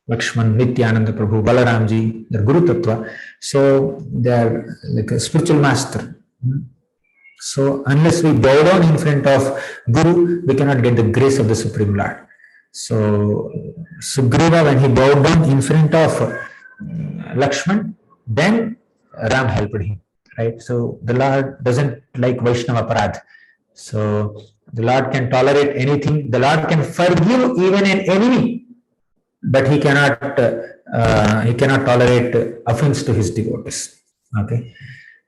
Lakshman, Nityananda Prabhu, Balaramji, they're Guru Tattva. So, they're like a spiritual master. So, unless we bow down in front of Guru, we cannot get the grace of the Supreme Lord. So, Sugriva, when he bowed down in front of Lakshman, then Ram helped him, right? So, the Lord doesn't like Vaishnava Parad. So, the Lord can tolerate anything. The Lord can forgive even an enemy, but he cannot tolerate offense to his devotees. Okay.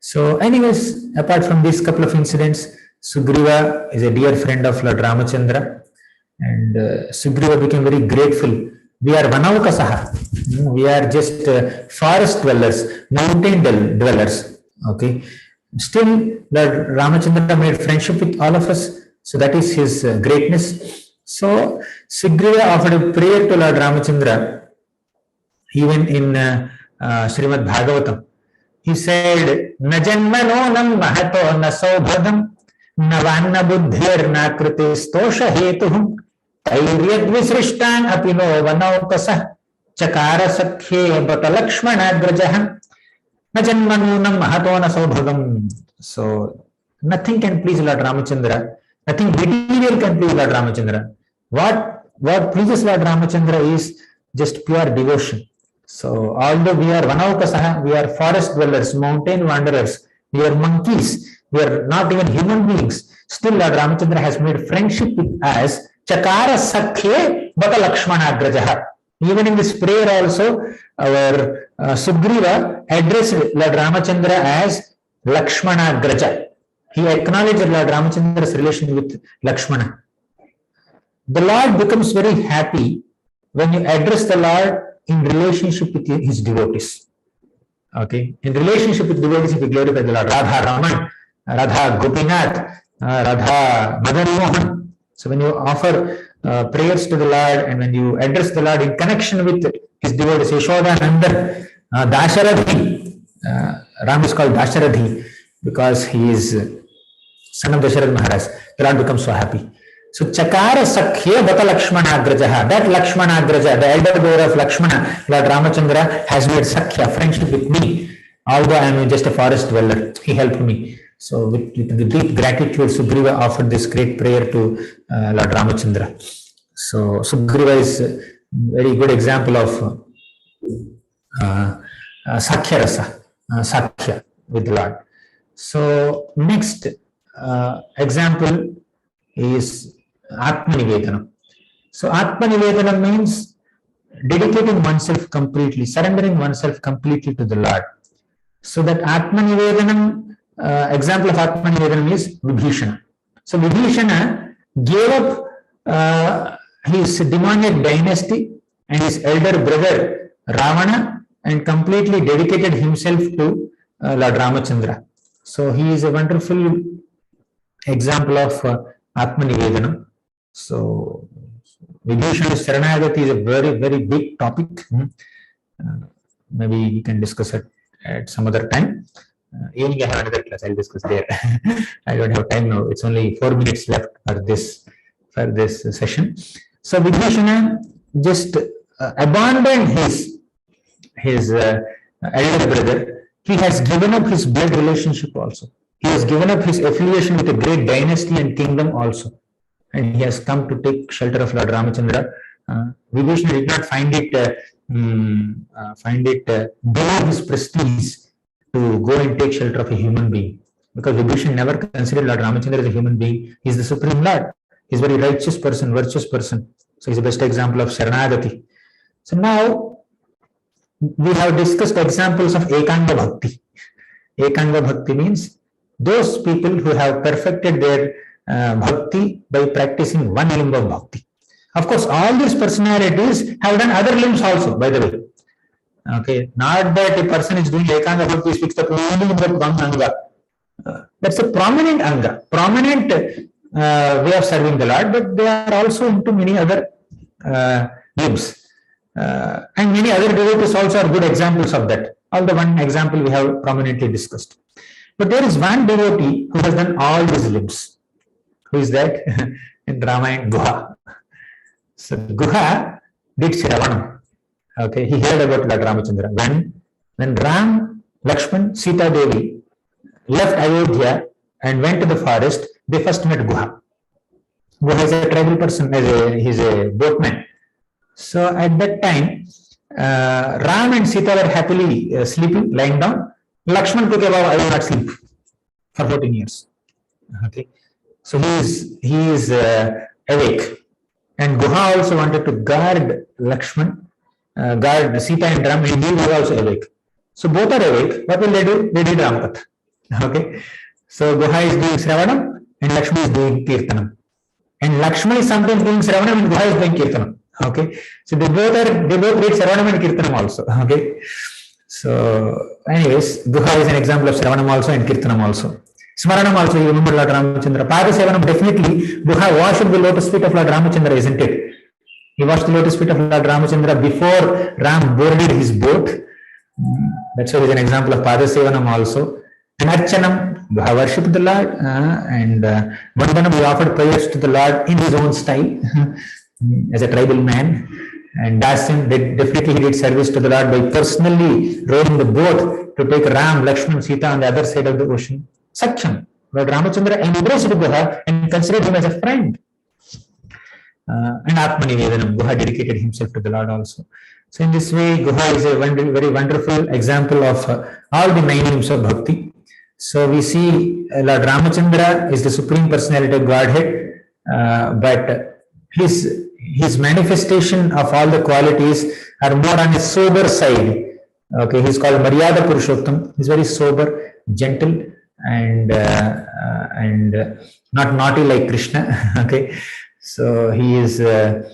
So anyways, apart from these couple of incidents, Sugriva is a dear friend of Lord Ramachandra, and Sugriva became very grateful. We are Vanaukasaha. We are just forest dwellers, mountain dwellers. Okay. Still, Lord Ramachandra made friendship with all of us. So that is his greatness. So Sugriva offered a prayer to Lord Ramachandra, even in Srimad Bhagavatam. He said, "Na janmanonam mahato na saubhagam, na vanna buddhir na kritistosha hetuhum, tairyad visrishtan apino vanaukasah, chakara sakhe bata lakshmanagrajah, na janmanonam mahato na saubhagam." So nothing can please Lord Ramachandra. Nothing material can please Lord Ramachandra. What pleases Lord Ramachandra is just pure devotion. So although we are Vanaukasaha, we are forest dwellers, mountain wanderers, we are monkeys, we are not even human beings. Still Lord Ramachandra has made friendship with us. Chakara Sakhe Bata Lakshmanagrajaha. Even in this prayer also, our Sugriva addressed Lord Ramachandra as Lakshmanagraja. He acknowledged Lord Ramachandra's relation with Lakshmana. The Lord becomes very happy when you address the Lord in relationship with his devotees. Okay, in relationship with devotees, if you glorify the Lord, Radha Raman, Radha Gopinath, Radha Madan Mohan. So when you offer prayers to the Lord and when you address the Lord in connection with his devotees, Yashoda Nandan, Dasharadhi, Ram is called Dasharadhi because he is son of Dasharadh Maharaj. The Lord becomes so happy. So Chakara Sakhya Bata Lakshmanagrajaha. That Lakshmanagraja, the elder brother of Lakshmana, Lord Ramachandra, has made Sakhya, friendship with me. Although I am just a forest dweller, he helped me. So with deep gratitude, Sugriva offered this great prayer to Lord Ramachandra. So Sugriva is a very good example of Sakhya Rasa, Sakhya with the Lord. So next example is Atma Nivedanam. So Atma Nivedanam means dedicating oneself completely, surrendering oneself completely to the Lord. So that Atma Nivedanam, example of Atma Nivedanam is Vibhishana. So Vibhishana gave up his demonic dynasty and his elder brother Ravana and completely dedicated himself to Lord Ramachandra. So he is a wonderful example of Atma Nivedanam. So Vibhishana's Sharanagati is a very, very big topic. Maybe we can discuss it at some other time. Evening I have another class, I'll discuss there. I don't have time now. It's only 4 minutes left for this session. So Vibhishana just abandoned his elder brother. He has given up his blood relationship also. He has given up his affiliation with a great dynasty and kingdom also. And he has come to take shelter of Lord Ramachandra. Vibhishana did not find it below his prestige to go and take shelter of a human being. Because Vibhishana never considered Lord Ramachandra as a human being. He is the Supreme Lord. He is a very righteous person, virtuous person. So he is the best example of Sharanagati. So now we have discussed examples of Ekanga Bhakti. Ekanga Bhakti means those people who have perfected their bhakti by practicing one limb of bhakti. Of course, all these personalities have done other limbs also, by the way. Okay, not that a person is doing Ekanga Bhakti, speaks the only in that one anga. That's a prominent anga, prominent way of serving the Lord, but they are also into many other limbs. And many other devotees also are good examples of that. All the one example we have prominently discussed. But there is one devotee who has done all these limbs. Who is that? In Ramayana, Guha. So Guha did Shravanam. Okay, he heard about Lord Ramachandra. When Ram, Lakshman, Sita Devi left Ayodhya and went to the forest, they first met Guha. Guha is a tribal person, he's a boatman. So at that time, Ram and Sita were happily sleeping, lying down. Lakshman took a vow, I will not sleep for 14 years. Okay, so he is awake. And Guha also wanted to guard Lakshman, guard Sita and Ram, and he was also awake. So both are awake. What will they do? They did Rampatha. Okay. So Guha is doing Shravanam and Lakshmi is doing Kirtanam. And Lakshmi is sometimes doing Shravanam and Guha is doing Kirtanam. Okay. So they both read Shravanam and Kirtanam also. Okay. So anyways, Guha is an example of Shravanam also and Kirtanam also. Smaranam also, you remember Lord Ramachandra. Padasevanam, definitely, Guha washed the lotus feet of Lord Ramachandra, isn't it? He washed the lotus feet of Lord Ramachandra before Ram boarded his boat. That's why there is an example of Padasevanam also. And Archanam, Guha worshipped the Lord, and Vandanam, he offered prayers to the Lord in his own style, as a tribal man. And Darshan, definitely he did service to the Lord by personally rowing the boat to take Ram, Lakshman, Sita on the other side of the ocean. Saksham, Lord Ramachandra embraced Guha and considered him as a friend. And Atmanivedanam, Guha dedicated himself to the Lord also. So in this way, Guha is a very wonderful example of all the 9 names of Bhakti. So we see Lord Ramachandra is the Supreme Personality of Godhead, but his manifestation of all the qualities are more on a sober side. Okay, he's called Maryada Purushottam. He's very sober, gentle, and not naughty like Krishna. Okay, so he is a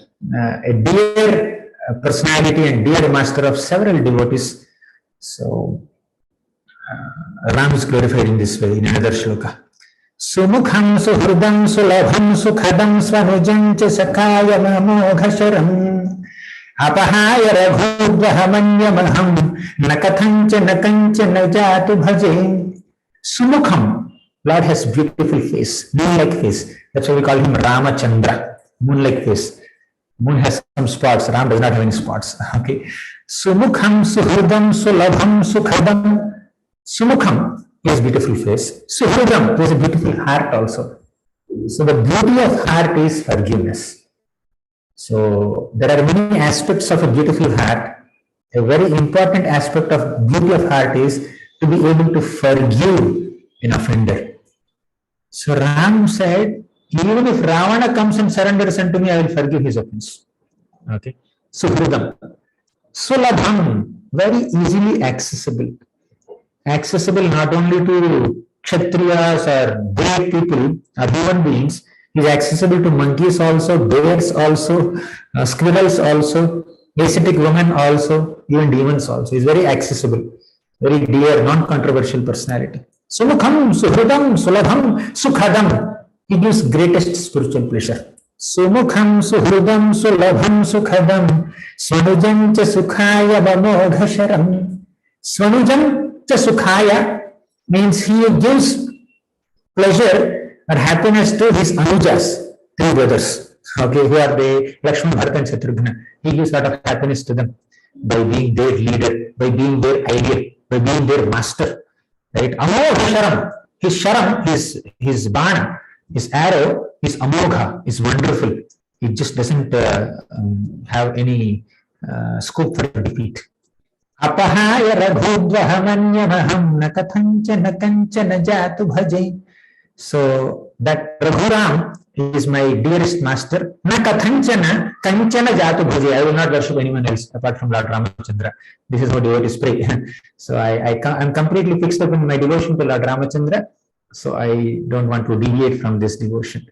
dear personality and dear master of several devotees. So Ram is glorified in this way in another shloka. Sumukham suhridam sulabham sukhadam swanujam cha sakaya mamoghasaram apahaya raghudvahamanyamaham nakathancha nakancha najatu bhaje. Sumukham, Lord has beautiful face, moon-like face. That's why we call him Ramachandra, moon-like face. Moon has some spots, Ram does not have any spots. Okay. Sumukham suhridam sulabham sukhadam. Sumukham, he has beautiful face. Suhridam, he has a beautiful heart also. So the beauty of heart is forgiveness. So there are many aspects of a beautiful heart. A very important aspect of beauty of heart is to be able to forgive an offender. So Ram said, even if Ravana comes and surrenders unto me, I will forgive his offense. Okay. Suhridam. Sulabham, very easily accessible. Accessible not only to Kshatriyas or brave people or human beings, is accessible to monkeys also, bears also, squirrels also, ascetic women also, even demons also. He is very accessible, very dear, non-controversial personality. Sumukham, suhridam, sulabham, sukhadam. He gives greatest spiritual pleasure. Sumukham, suhridam, sulabham, sukhadam, swanujam cha sukhaya mamoghasaram. Swanujam cha sukhaya means he gives pleasure or happiness to his anujas, 3 brothers. Okay, who are they? Lakshman, Bharata and Shatrugna. He gives a lot of happiness to them by being their leader, by being their idol, by being their master. Right? Amogha sharam. His sharam, his bana, his arrow, is amogha, is wonderful. It just doesn't have any scope for defeat. Apahaya raghudvahamanyamaham nakathancha nakancha najatu bhaje. So that Raghuram is my dearest master. Nakathanchana kanchana jatu bhaje. I will not worship anyone else apart from Lord Ramachandra. This is how devotees pray. So I'm completely fixed up in my devotion to Lord Ramachandra. So I don't want to deviate from this devotion.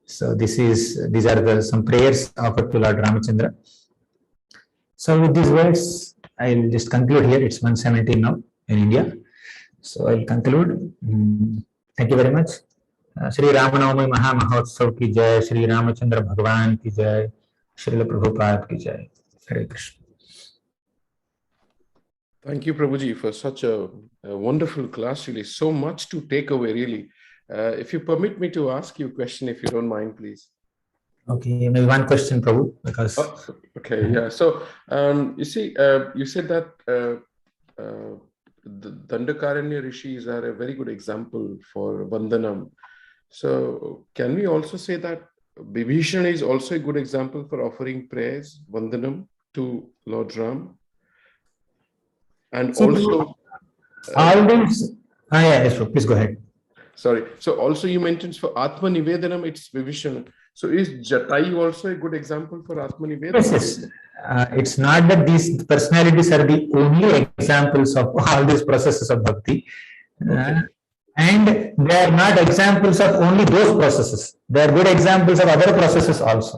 So these are some prayers offered to Lord Ramachandra. So with these words, I'll just conclude here. It's 1:17 now in India. So I'll conclude. Thank you very much. Shri Ramanavami Maha Mahotsav ki jai, Shri Ramachandra Bhagavan ki jai, Srila Prabhupada ki jai. Hare Krishna. Thank you, Prabhuji, for such a wonderful class. Really, so much to take away, really. If you permit me to ask you a question, if you don't mind, please. Okay, maybe one question, Prabhu, because... Okay, yeah. So, you see, you said that the Dandakaranya rishis are a very good example for Vandanam. So, can we also say that Bibhishan is also a good example for offering prayers, Vandanam, to Lord Ram? And also... all these... yes, please go ahead. Sorry. So, also you mentioned for Atma Nivedanam, it's Bibhishan. So, is Jatai also a good example for Atma Nivedanam? Yes. It's not that these personalities are the only examples of all these processes of bhakti. Okay. And they are not examples of only those processes. They are good examples of other processes also.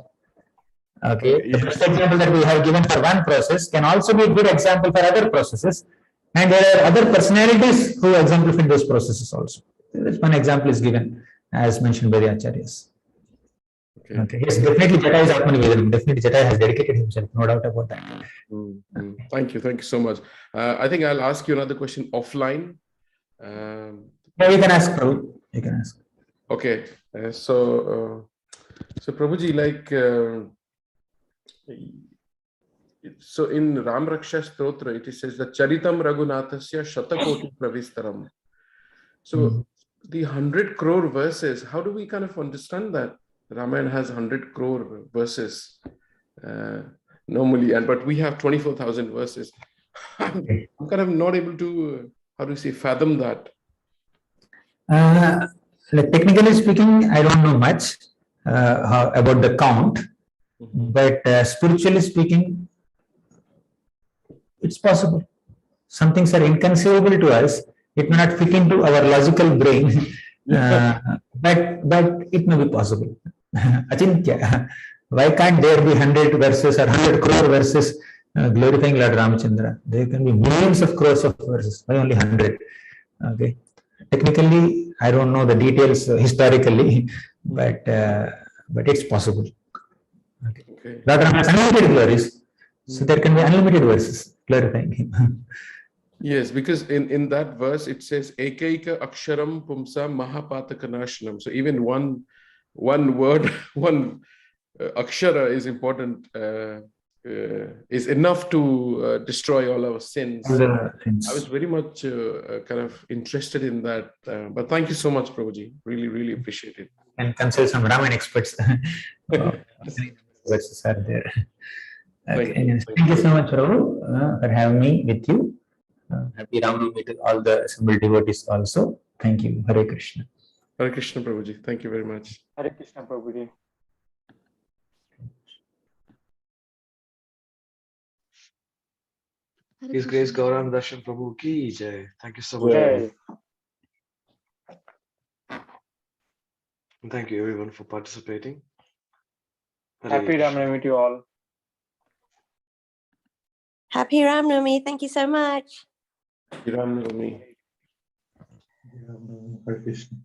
Okay, the best example that we have given for one process can also be a good example for other processes. And there are other personalities who exemplify those processes also. This one example is given, as mentioned by the Acharyas. Okay. Yes, definitely Jata is Atmanivedanam. Definitely Jata has dedicated himself, no doubt about that. Thank you so much. I think I'll ask you another question offline. Yeah, you can ask, Prabhu. You can ask. Okay, so Prabhuji, like, so in Ram Raksha Stotra, it says that Charitam Raghunathasya Shatakoti Pravistaram. So the 100 crore verses, how do we kind of understand that? Ramayana has 100 crore verses normally, but we have 24,000 verses. I'm kind of not able to, how do you say, fathom that. Like technically speaking, I don't know much about the count, but spiritually speaking, it's possible. Some things are inconceivable to us. It may not fit into our logical brain, but it may be possible. Achintya. Why can't there be 100 verses or 100 crore verses glorifying Lord Ramachandra? There can be millions of crores of verses. Why only 100? Okay. Technically, I don't know the details historically, but it's possible. Okay. Lord Rama has unlimited glories, so there can be unlimited verses glorifying him. Yes, because in that verse it says Ekaika Aksharam Pumsa Mahapatakanashanam. So even one word, one akshara is important, is enough to destroy all our sins. I was very much kind of interested in that. But thank you so much, Prabhuji. Really, really appreciate it. And consult some Ramayana experts. Verses are there. Okay. Thank you so much, Prabhu, for having me with you. Happy Ram Navami to all the assembled devotees also. Thank you. Hare Krishna. Hare Krishna, Prabhuji. Thank you very much. Hare Krishna, Prabhuji. His Grace Gauranga Darshan Prabhu ki jai. Thank you so much. Jai. And thank you everyone for participating. Happy Ram Navami to you all. Happy Ram Navami. Thank you so much. Happy Ram Navami. Hare Krishna.